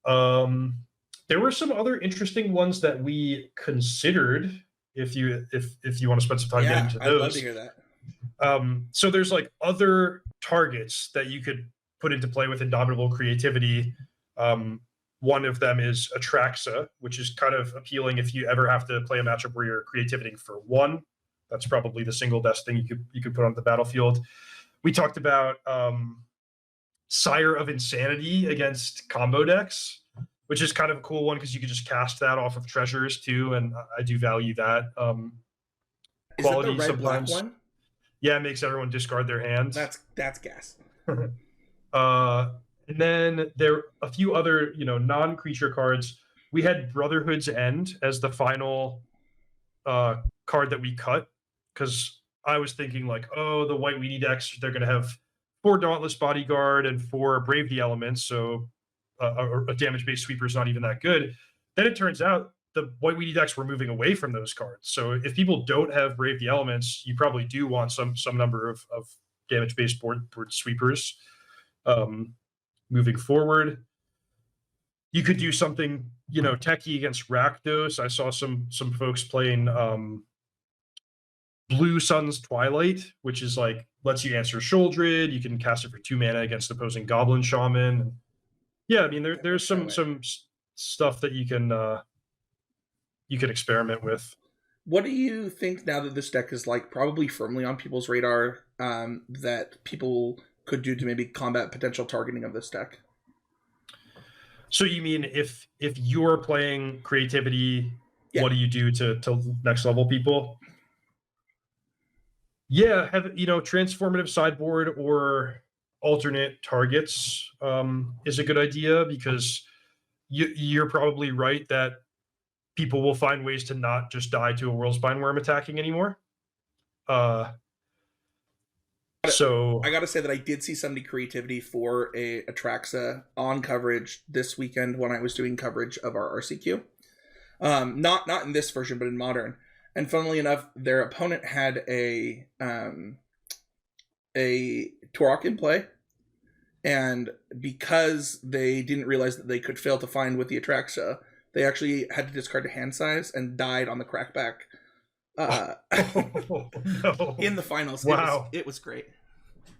Speaker 4: There were some other interesting ones that we considered. If you want to spend some time getting to those,
Speaker 1: I'd love to hear that.
Speaker 4: So there's like other targets that you could put into play with Indomitable Creativity. One of them is Atraxa, which is kind of appealing if you ever have to play a matchup where you're creativiting for 1. That's probably the single best thing you could put on the battlefield. We talked about Sire of Insanity against combo decks, which is kind of a cool one because you could just cast that off of treasures too, and I do value that.
Speaker 1: Is it the red-black one?
Speaker 4: Yeah, it makes everyone discard their hands.
Speaker 1: That's gas.
Speaker 4: And then there are a few other, non-creature cards. We had Brotherhood's End as the final card that we cut, because I was thinking like, oh, the white weedy decks, they're going to have 4 Dauntless Bodyguard and 4 Brave the Elements, so a damage-based sweeper is not even that good. Then it turns out the white weedy decks were moving away from those cards. So if people don't have Brave the Elements, you probably do want some number of damage-based board sweepers. Moving forward, you could do something, techie against Rakdos. I saw some folks playing Blue Sun's Twilight, which is like lets you answer Sholdred. You can cast it for 2 mana against opposing Goblin Shaman. Yeah, I mean there's some stuff that you can experiment with.
Speaker 1: What do you think now that this deck is like probably firmly on people's radar, that people could do to maybe combat potential targeting of this deck?
Speaker 4: So you mean if you're playing creativity, what do you do to next level people? Yeah, have transformative sideboard or alternate targets is a good idea, because you're probably right that people will find ways to not just die to a World Spine Worm attacking anymore. So
Speaker 1: I gotta say that I did see somebody creativity for a Atraxa on coverage this weekend when I was doing coverage of our RCQ. Not in this version, but in Modern. And funnily enough, their opponent had a Turok in play, and because they didn't realize that they could fail to find with the Atraxa, they actually had to discard a hand size and died on the crackback uh,
Speaker 4: Oh, no.
Speaker 1: in the finals.
Speaker 4: Wow.
Speaker 1: It was great.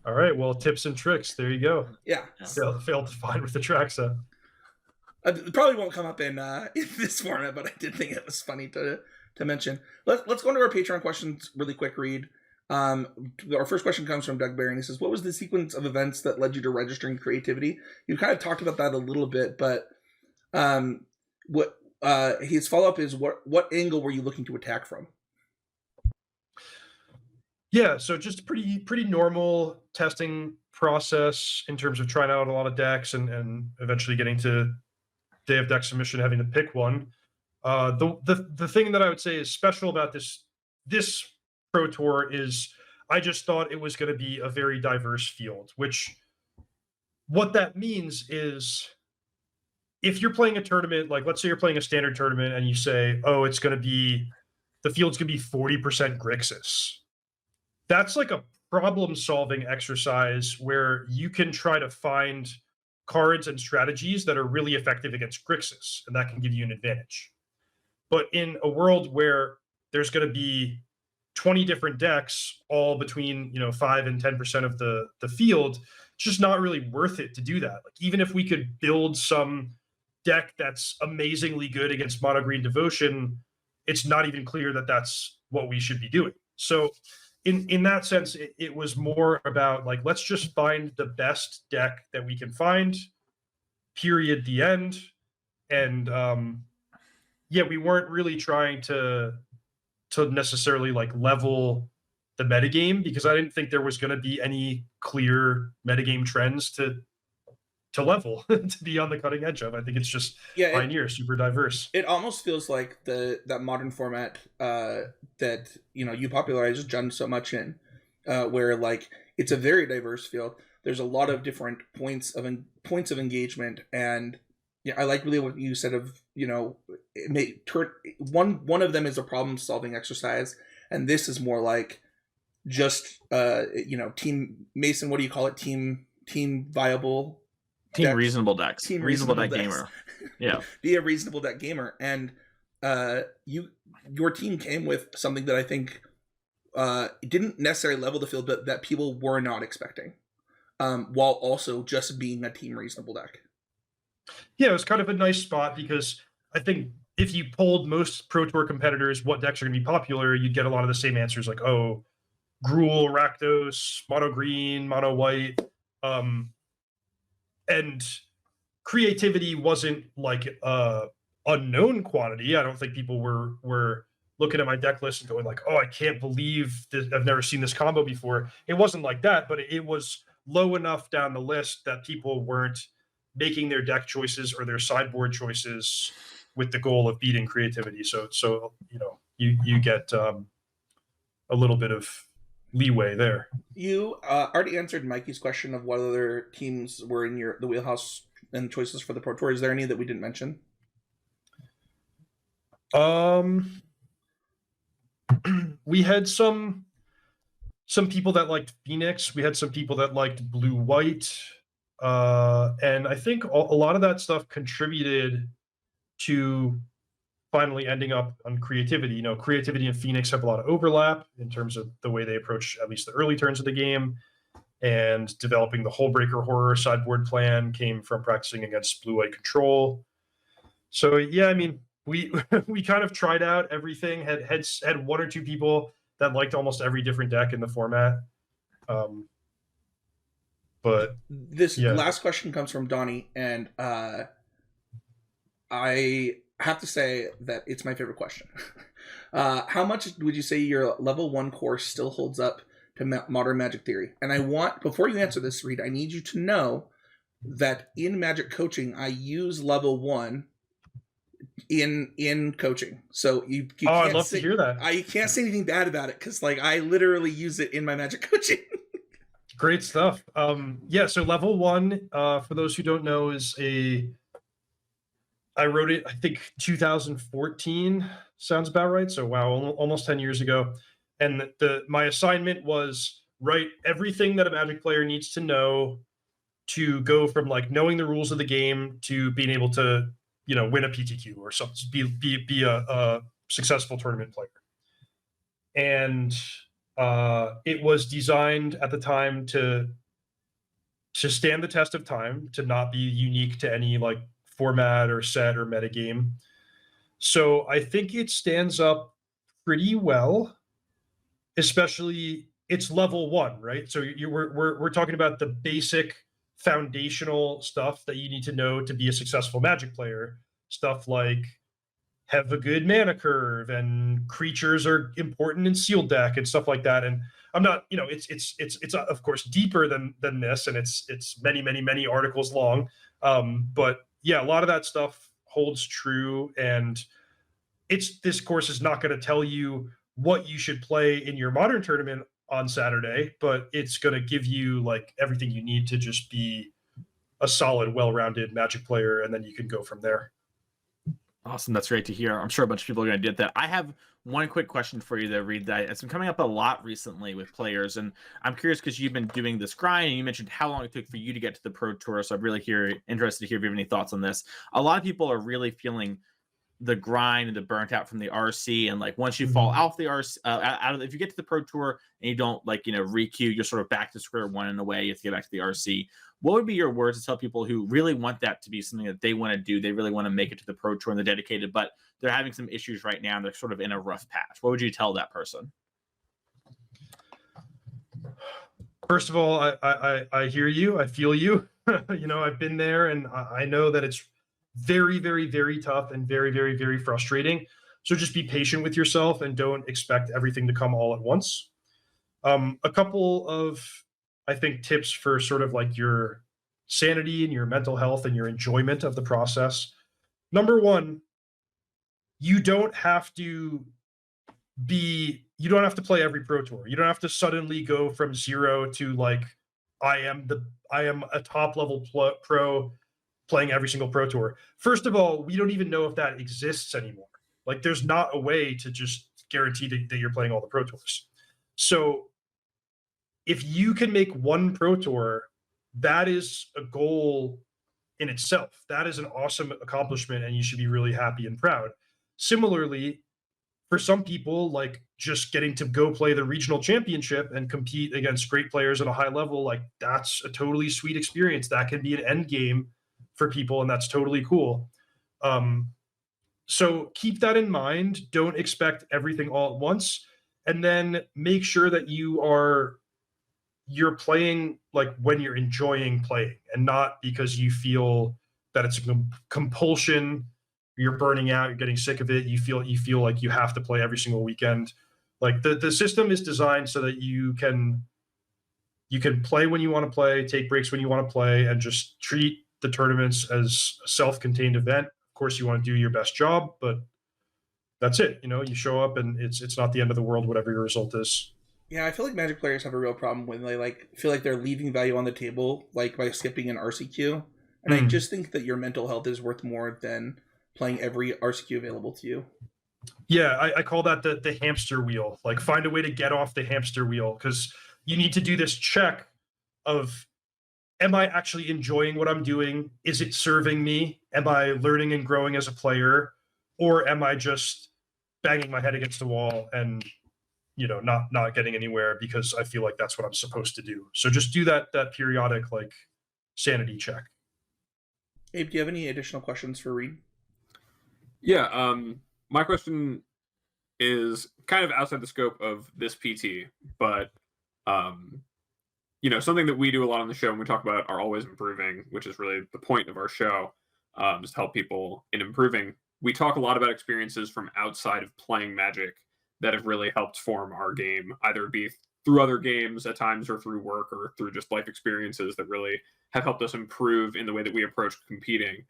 Speaker 4: All right. Well, tips and tricks. There you go.
Speaker 1: Yeah.
Speaker 4: Failed to find with the Traxa.
Speaker 1: It probably won't come up in this format, but I did think it was funny to mention. Let's go into our Patreon questions really quick, Reid. Our first question comes from Doug Barry, and he says, what was the sequence of events that led you to registering creativity? You kind of talked about that a little bit, but what his follow-up is, what angle were you looking to attack from?
Speaker 4: Yeah, so just pretty normal testing process in terms of trying out a lot of decks and eventually getting to day of deck submission, having to pick one. The thing that I would say is special about this Pro Tour is I just thought it was going to be a very diverse field, which what that means is if you're playing a tournament, like let's say you're playing a standard tournament and you say, oh, it's going to be, the field's going to be 40% Grixis. That's like a problem-solving exercise where you can try to find cards and strategies that are really effective against Grixis, and that can give you an advantage. But in a world where there's going to be 20 different decks, all between 5 and 10% of the field, it's just not really worth it to do that. Like even if we could build some deck that's amazingly good against mono green devotion, it's not even clear that that's what we should be doing. So in that sense, it was more about like, let's just find the best deck that we can find, period, the end. And we weren't really trying to necessarily like level the metagame, because I didn't think there was going to be any clear metagame trends to level to be on the cutting edge of. I think it's just pioneer, super diverse.
Speaker 1: It almost feels like that modern format that you popularized John so much in, where like it's a very diverse field. There's a lot of different points of engagement, and I like really what you said of one of them is a problem solving exercise, and this is more like just team Mason. What do you call it? Team viable.
Speaker 3: Team decks. Reasonable decks.
Speaker 1: Team
Speaker 3: reasonable deck
Speaker 1: decks.
Speaker 3: Gamer. Yeah.
Speaker 1: Be a reasonable deck gamer. And your team came with something that I think didn't necessarily level the field, but that people were not expecting, while also just being a team reasonable deck.
Speaker 4: Yeah, it was kind of a nice spot because I think if you polled most Pro Tour competitors what decks are going to be popular, you'd get a lot of the same answers like, oh, Gruul, Rakdos, mono green, mono white. And creativity wasn't like unknown quantity. I don't think people were looking at my deck list and going like, oh, I can't believe this, I've never seen this combo before. It wasn't like that, but it was low enough down the list that people weren't making their deck choices or their sideboard choices with the goal of beating creativity. So you get a little bit of leeway there.
Speaker 1: You already answered Mikey's question of what other teams were in the wheelhouse and choices for the Pro Tour. Is there any that we didn't mention?
Speaker 4: We had some people that liked Phoenix. We had some people that liked blue white, and I think a lot of that stuff contributed to finally ending up on creativity. Creativity and Phoenix have a lot of overlap in terms of the way they approach at least the early turns of the game, and developing the Hullbreaker Horror sideboard plan came from practicing against blue-white control. So yeah, I mean, we kind of tried out everything, had one or two people that liked almost every different deck in the format. But
Speaker 1: this last question comes from Donnie, and I have to say that it's my favorite question. How much would you say your level 1 course still holds up to modern Magic theory? And I want, before you answer this, Reid, I need you to know that in Magic coaching, I use level 1 in coaching. So you can't
Speaker 4: I'd love to hear that.
Speaker 1: You can't say anything bad about it, because like I literally use it in my Magic coaching.
Speaker 4: Great stuff. So level 1, for those who don't know, is I wrote it, I think 2014 sounds about right. So wow, almost 10 years ago. And my assignment was write everything that a Magic player needs to know to go from like knowing the rules of the game to being able to, win a PTQ or something, be a successful tournament player. and it was designed at the time to stand the test of time, to not be unique to any like format or set or metagame. So I think it stands up pretty well, especially it's level 1, right? So we're talking about the basic foundational stuff that you need to know to be a successful Magic player. Stuff like have a good mana curve, and creatures are important in sealed deck and stuff like that. And I'm not, it's of course deeper than this, and it's many articles long. But yeah, a lot of that stuff holds true, and this course is not going to tell you what you should play in your modern tournament on Saturday, but it's going to give you like everything you need to just be a solid, well-rounded Magic player, and then you can go from there.
Speaker 3: Awesome. That's great to hear. I'm sure a bunch of people are going to do that. I have one quick question for you, though, Reid, that it's been coming up a lot recently with players. And I'm curious because you've been doing this grind, and you mentioned how long it took for you to get to the Pro Tour. So I'm really interested to hear if you have any thoughts on this. A lot of people are really feeling the grind and the burnt out from the RC, and like once you fall off the RC, if you get to the Pro Tour and you don't re-queue, you're sort of back to square one in a way. You have to get back to the RC. What would be your words to tell people who really want that to be something that they want to do? They really want to make it to the Pro Tour and they're dedicated, but they're having some issues right now and they're sort of in a rough patch. What would you tell that person?
Speaker 4: First of all, I hear you. I feel you. I've been there, and I know that it's very, very, very tough and very, very, very frustrating. So just be patient with yourself and don't expect everything to come all at once. A couple of, I think, tips for sort of like your sanity and your mental health and your enjoyment of the process. Number one, you don't have to play every Pro Tour. You don't have to suddenly go from 0 to like, I am a top level pro playing every single Pro Tour. First of all, we don't even know if that exists anymore. Like, there's not a way to just guarantee that you're playing all the Pro Tours. So if you can make one Pro Tour, that is a goal in itself. That is an awesome accomplishment, and you should be really happy and proud. Similarly, for some people, like just getting to go play the regional championship and compete against great players at a high level, like that's a totally sweet experience. That can be an end game for people, and that's totally cool. So keep that in mind. Don't expect everything all at once, and then make sure that you're playing like when you're enjoying playing, and not because you feel that it's a compulsion. You're burning out, you're getting sick of it, you feel like you have to play every single weekend. Like the system is designed so that you can play when you want to play, take breaks when you want to play, and just treat the tournaments as a self-contained event. Of course, you want to do your best job, but that's it. You show up, and it's not the end of the world, whatever your result is.
Speaker 1: Yeah, I feel like Magic players have a real problem when they feel like they're leaving value on the table, like by skipping an RCQ. And I just think that your mental health is worth more than playing every RCQ available to you.
Speaker 4: Yeah, I call that the hamster wheel. Like, find a way to get off the hamster wheel, because you need to do this check of, am I actually enjoying what I'm doing? Is it serving me? Am I learning and growing as a player? Or am I just banging my head against the wall and not getting anywhere because I feel like that's what I'm supposed to do? So just do that periodic like sanity check.
Speaker 1: Abe, do you have any additional questions for Reid?
Speaker 2: Yeah, my question is kind of outside the scope of this PT, but something that we do a lot on the show and we talk about are always improving, which is really the point of our show, just to help people in improving. We talk a lot about experiences from outside of playing Magic that have really helped form our game, either be through other games at times or through work or through just life experiences that really have helped us improve in the way that we approach competing.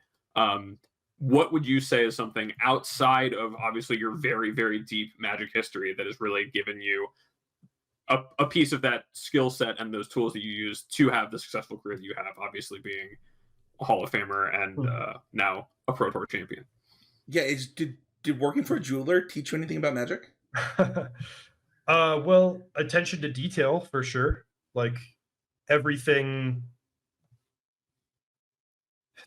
Speaker 2: What would you say is something outside of obviously your very, very deep Magic history that has really given you a piece of that skill set and those tools that you use to have the successful career that you have, obviously being a Hall of Famer and now a Pro Tour champion?
Speaker 1: Yeah, did working for a jeweler teach you anything about Magic?
Speaker 4: Well, attention to detail for sure. Like everything.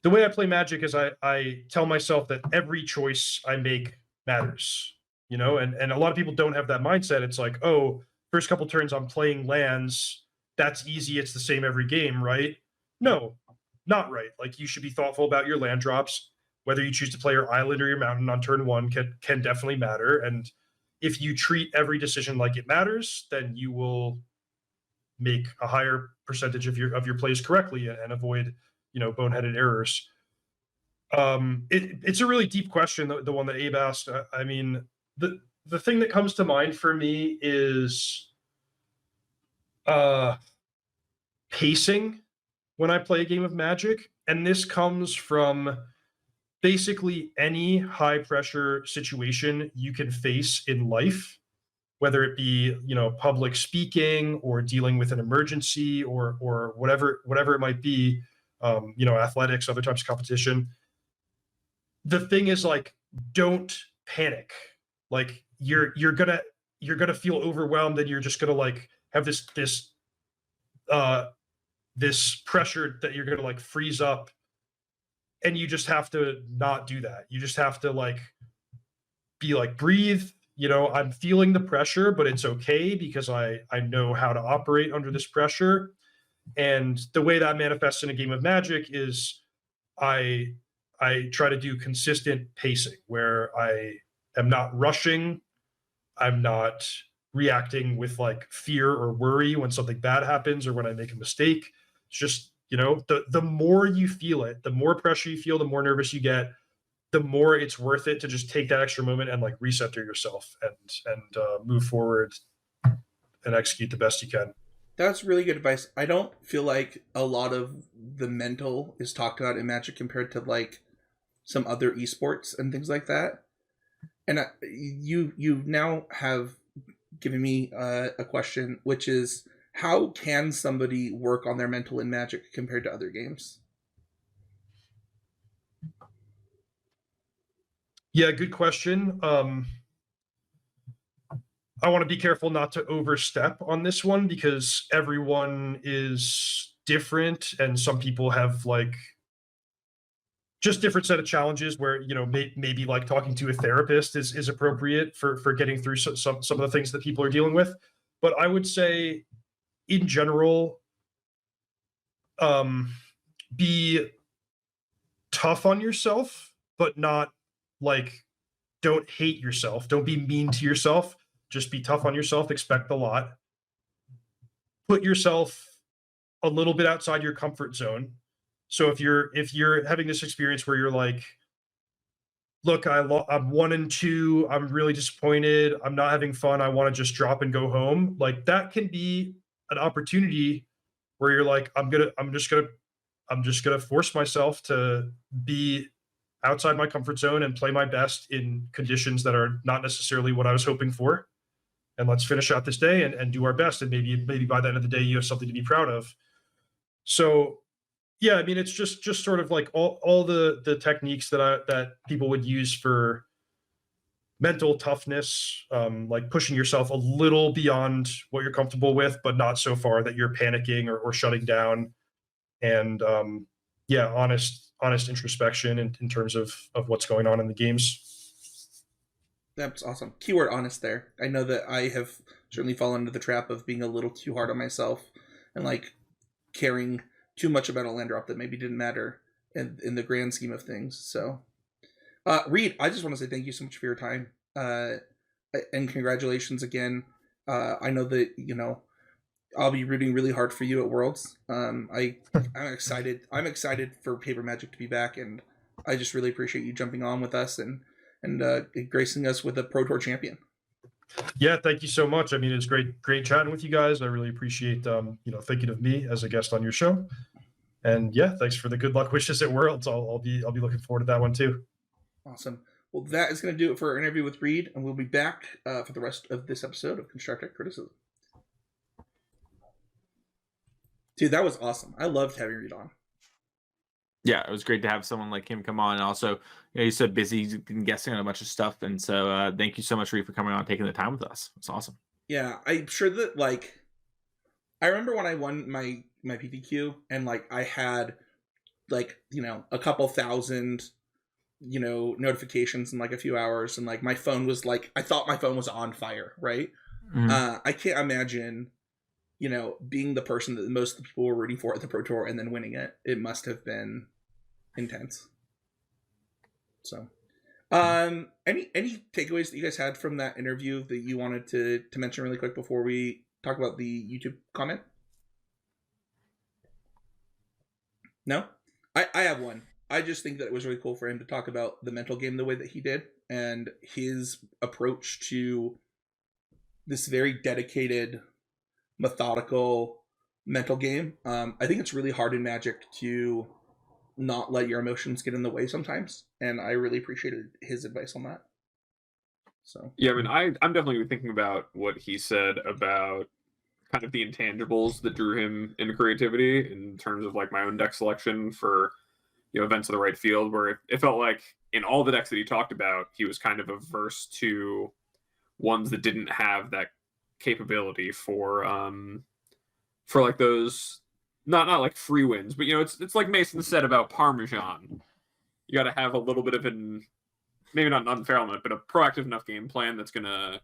Speaker 4: The way I play Magic is I tell myself that every choice I make matters. you know, and a lot of people don't have that mindset. It's like, oh, first couple turns I'm playing lands, that's easy, it's the same every game, right? No, not right. Like, you should be thoughtful about your land drops. Whether you choose to play your island or your mountain on turn one can definitely matter. And if you treat every decision like it matters, then you will make a higher percentage of your plays correctly and avoid, you know, boneheaded errors. It's a really deep question, the one that Abe asked. I mean, the thing that comes to mind for me is pacing when I play a game of Magic, and this comes from basically any high pressure situation you can face in life, whether it be, you know, public speaking or dealing with an emergency or whatever it might be, you know, athletics, other types of competition. The thing is, like, don't panic. Like, you're gonna feel overwhelmed, and you're just gonna like have this pressure that you're gonna like freeze up, and you just have to not do that. You just have to like be like, breathe. You know, I'm feeling the pressure, but it's okay because I know how to operate under this pressure. And the way that manifests in a game of Magic is I try to do consistent pacing where I am not rushing. I'm not reacting with like fear or worry when something bad happens or when I make a mistake. It's just, you know, the more you feel it, the more pressure you feel, the more nervous you get, the more it's worth it to just take that extra moment and like recenter yourself and move forward and execute the best you can.
Speaker 1: That's really good advice. I don't feel like a lot of the mental is talked about in Magic compared to like some other esports and things like that. And you now have given me a question, which is, how can somebody work on their mental in Magic compared to other games?
Speaker 4: Yeah, good question. I want to be careful not to overstep on this one because everyone is different, and some people have like just different set of challenges where, you know, maybe like talking to a therapist is appropriate for getting through some of the things that people are dealing with. But I would say in general, be tough on yourself, but not like, don't hate yourself. Don't be mean to yourself. Just be tough on yourself. Expect a lot. Put yourself a little bit outside your comfort zone. So if you're having this experience where you're like, look, I'm 1-2, I'm really disappointed, I'm not having fun, I want to just drop and go home, like that can be an opportunity where you're like, I'm just gonna force myself to be outside my comfort zone and play my best in conditions that are not necessarily what I was hoping for. And let's finish out this day and do our best. And maybe by the end of the day, you have something to be proud of. So yeah, I mean, it's just sort of like all the techniques that people would use for mental toughness, like pushing yourself a little beyond what you're comfortable with, but not so far that you're panicking or shutting down. And yeah, honest introspection in terms of what's going on in the games.
Speaker 1: That's awesome. Keyword honest there. I know that I have certainly fallen into the trap of being a little too hard on myself and like caring too much about a land drop that maybe didn't matter in the grand scheme of things. So, Reid, I just want to say thank you so much for your time. And congratulations again. I know that, you know, I'll be rooting really hard for you at Worlds. I'm excited. I'm excited for Paper Magic to be back, and I just really appreciate you jumping on with us and gracing us with a Pro Tour champion.
Speaker 4: Yeah, thank you so much. I mean, it's great chatting with you guys. I really appreciate you know, thinking of me as a guest on your show. And yeah, thanks for the good luck wishes at Worlds. I'll be looking forward to that one too.
Speaker 1: Awesome. Well, that is going to do it for our interview with Reid, and we'll be back for the rest of this episode of Constructive Criticism. Dude, that was awesome. I loved having Reid on.
Speaker 3: Yeah, it was great to have someone like him come on. And also, you know, he's so busy, he's been guessing on a bunch of stuff. And so thank you so much, Reid, for coming on and taking the time with us. It's awesome.
Speaker 1: Yeah, I'm sure that, like, I remember when I won my PTQ and, like, I had, like, you know, a couple thousand notifications in like a few hours, and like my phone was like, I thought my phone was on fire, right? I can't imagine, being the person that most of the people were rooting for at the Pro Tour and then winning it. It must have been intense. So, any takeaways that you guys had from that interview that you wanted to mention really quick before we talk about the YouTube comment? No? I have one. I just think that it was really cool for him to talk about the mental game the way that he did, and his approach to this very dedicated, methodical mental game. I think it's really hard in Magic to not let your emotions get in the way sometimes, and I really appreciated his advice on that. So
Speaker 2: yeah, I mean, I'm definitely thinking about what he said about kind of the intangibles that drew him into creativity in terms of like my own deck selection for events of the right field, where it felt like in all the decks that he talked about, he was kind of averse to ones that didn't have that capability for like those not like free wins, but it's like Mason said about Parmesan. You got to have a little bit of maybe not an unfair element, but a proactive enough game plan that's gonna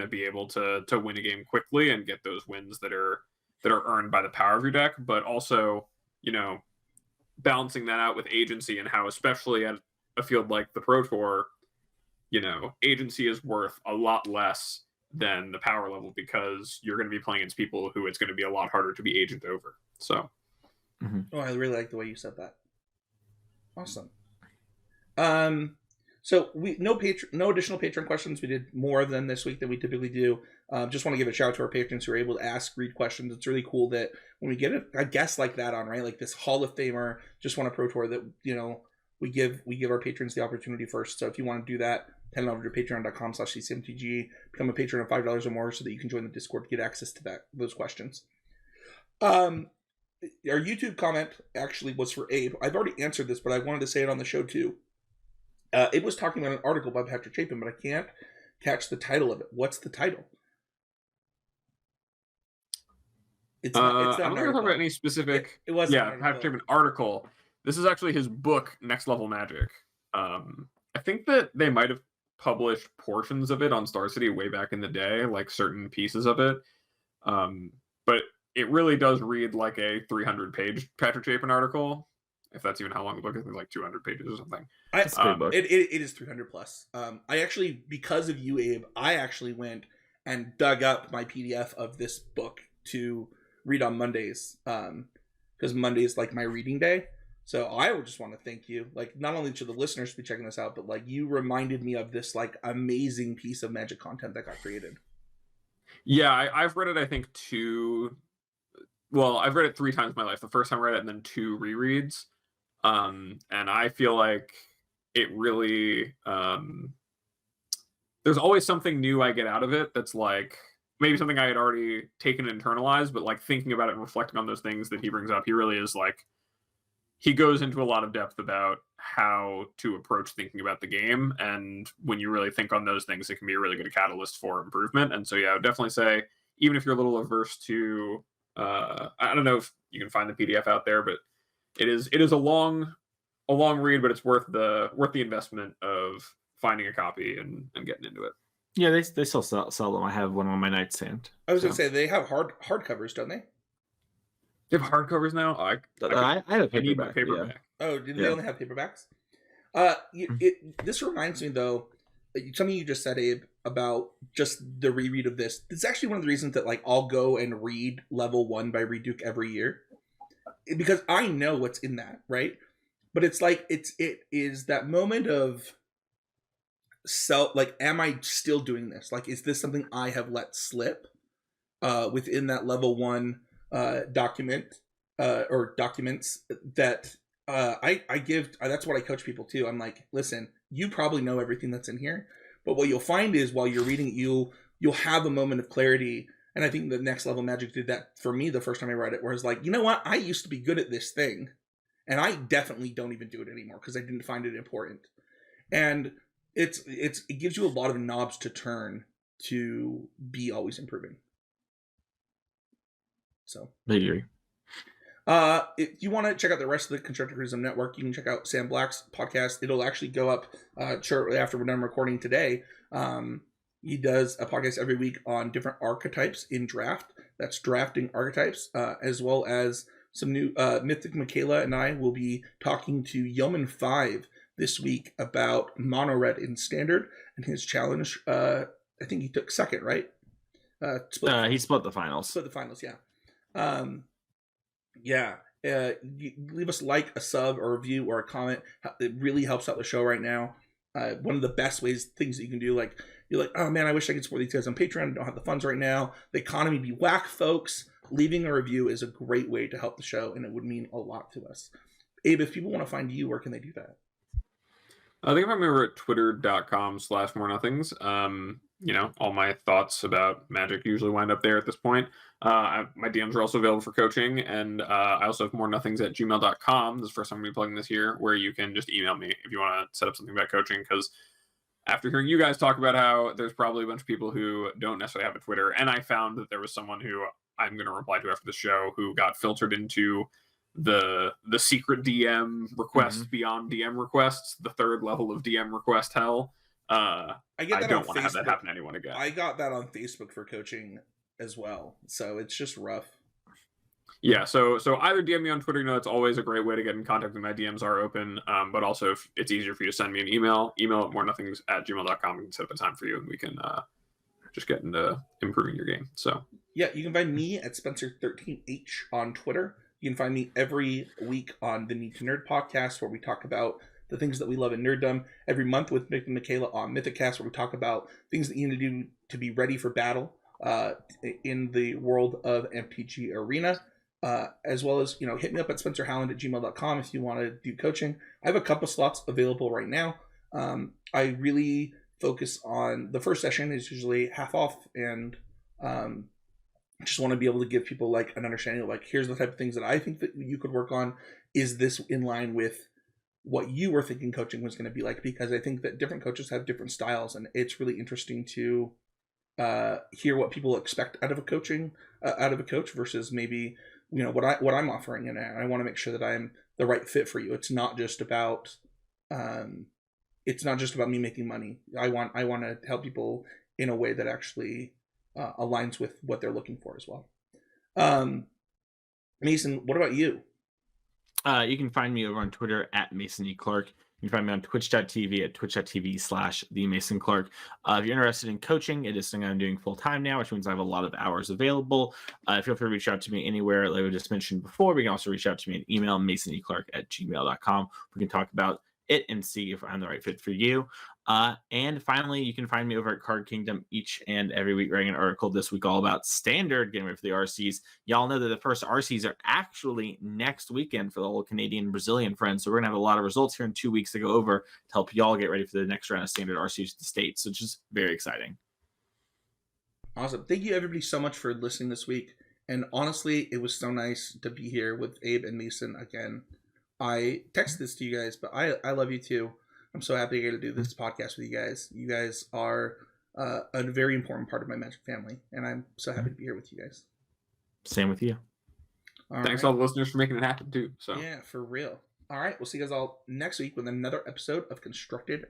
Speaker 2: be able to win a game quickly and get those wins that are earned by the power of your deck, but also balancing that out with agency, and how especially at a field like the Pro Tour, agency is worth a lot less than the power level, because you're going to be playing against people who it's going to be a lot harder to be agent over. So,
Speaker 1: Oh, I really like the way you said that. Awesome. So no additional Patreon questions. We did more of them this week than we typically do. Just want to give a shout out to our patrons who are able to ask, read questions. It's really cool that when we get a guest like that on, right, like this Hall of Famer just won a Pro Tour, that we give our patrons the opportunity first. So if you want to do that, head on over to patreon.com/ccmtg, become a patron of $5 or more, so that you can join the Discord to get access to those questions. Our YouTube comment actually was for Abe. I've already answered this, but I wanted to say it on the show too. It was talking about an article by Patrick Chapin, but I can't catch the title of it. What's the title?
Speaker 2: It's not I'm not going to talk about any specific.
Speaker 1: It was
Speaker 2: Patrick Chapin article. This is actually his book, Next Level Magic. I think that they might have published portions of it on Star City way back in the day, like certain pieces of it. But it really does read like a 300-page Patrick Chapin article. If that's even how long the book is, like 200 pages or something.
Speaker 3: It's a big book.
Speaker 1: It is 300 plus. I actually, because of you, Abe, I actually went and dug up my PDF of this book to read on Mondays, because Monday is like my reading day. So I would just want to thank you, like not only to the listeners be checking this out, but like you reminded me of this like amazing piece of Magic content that got created.
Speaker 2: Yeah, I've read it. I think I've read it 3 times in my life. The first time I read it, and then 2 rereads. And I feel like it really, there's always something new I get out of it that's like maybe something I had already taken and internalized, but like thinking about it and reflecting on those things that he brings up, he really is like, he goes into a lot of depth about how to approach thinking about the game. And when you really think on those things, it can be a really good catalyst for improvement. And so, yeah, I would definitely say, even if you're a little averse to, I don't know if you can find the PDF out there, but it is a long read, but it's worth the investment of finding a copy and getting into it.
Speaker 3: Yeah, they still sell them. I have one on my nightstand.
Speaker 1: I was gonna say they have hardcovers, don't they?
Speaker 2: They have hardcovers now. I
Speaker 3: have a paperback.
Speaker 2: I need my paperback.
Speaker 3: Yeah.
Speaker 1: Oh, did they only have paperbacks? This reminds me though, something you just said, Abe, about just the reread of this. It's actually one of the reasons that like I'll go and read Level 1 by Reid Duke every year, because I know what's in that, right? But it's like it is that moment of like, am I still doing this? Like, is this something I have let slip within that Level 1 document or documents that I give? That's what I coach people to. I'm like, listen, you probably know everything that's in here, but what you'll find is while you're reading it, you'll have a moment of clarity. And I think the Next Level Magic did that for me the first time I read it, where it's like, you know what? I used to be good at this thing, and I definitely don't even do it anymore because I didn't find it important. And it gives you a lot of knobs to turn to be always improving. So
Speaker 3: I agree.
Speaker 1: If you want to check out the rest of the Constructivism Network, you can check out Sam Black's podcast. It'll actually go up shortly after we're done recording today. He does a podcast every week on different archetypes in draft. That's drafting archetypes, as well as some new Mythic Michaela and I will be talking to Yeoman 5 this week about mono red in standard and his challenge. I think he took second, right?
Speaker 3: He split the finals.
Speaker 1: Split the finals, yeah. Yeah. Leave us a sub or a review or a comment. It really helps out the show right now. One of the best things that you can do, like you're like, oh man, I wish I could support these guys on Patreon. I don't have the funds right now. The economy be whack, folks. Leaving a review is a great way to help the show, and it would mean a lot to us. Abe, if people want to find you, where can they do that?
Speaker 2: I think if I'm over at twitter.com/morenothings. All my thoughts about Magic usually wind up there at this point. My DMs are also available for coaching, and I also have morenothings@gmail.com. This is the first time I'm going to be plugging this here, where you can just email me if you want to set up something about coaching, because after hearing you guys talk about how there's probably a bunch of people who don't necessarily have a Twitter, and I found that there was someone who I'm going to reply to after the show who got filtered into the secret DM request beyond DM requests, the third level of DM request hell. I don't want to have that happen to anyone again.
Speaker 1: I got that on Facebook for coaching as well, so it's just rough.
Speaker 2: Yeah, so either DM me on Twitter. It's always a great way to get in contact with my DMs are open. But also, if it's easier for you to send me an email at morenothings@gmail.com. We can set up a time for you, and we can just get into improving your game. So
Speaker 1: yeah, you can find me at Spencer13H on Twitter. You can find me every week on the Need to Nerd podcast, where we talk about the things that we love in nerddom. Every month with Mick and Michaela on Mythicast, where we talk about things that you need to do to be ready for battle in the world of MTG Arena. As well as, hit me up at spencerhowland@gmail.com if you want to do coaching. I have a couple slots available right now. I really focus on the first session is usually half off, and just want to be able to give people an understanding of here's the type of things that I think that you could work on. Is this in line with what you were thinking coaching was going to be like? Because I think that different coaches have different styles, and it's really interesting to hear what people expect out of a coach versus maybe what I'm offering, and I want to make sure that I'm the right fit for you. It's not just about me making money. I want to help people in a way that actually aligns with what they're looking for as well. Mason, what about you?
Speaker 3: You can find me over on Twitter at Mason E. Clark. You can find me on twitch.tv at twitch.tv/TheMasonClark. If you're interested in coaching, it is something I'm doing full time now, which means I have a lot of hours available. Feel free to reach out to me anywhere. Like I just mentioned before, we can also reach out to me an email, masonclark@gmail.com. We can talk about it and see if I'm the right fit for you. And finally, you can find me over at Card Kingdom each and every week, writing an article this week all about standard, getting ready for the RCs. Y'all know that the first RCs are actually next weekend for the whole Canadian and Brazilian friends. So we're going to have a lot of results here in 2 weeks to go over to help y'all get ready for the next round of standard RCs to the States, which is very exciting.
Speaker 1: Awesome. Thank you, everybody, so much for listening this week. And honestly, it was so nice to be here with Abe and Mason again. I texted this to you guys, but I love you too. I'm so happy to get to do this podcast with you guys. You guys are a very important part of my Magic family, and I'm so happy to be here with you guys.
Speaker 3: Same with you.
Speaker 2: Thanks all the listeners for making it happen too. So
Speaker 1: yeah, for real. All right, we'll see you guys all next week with another episode of Constructed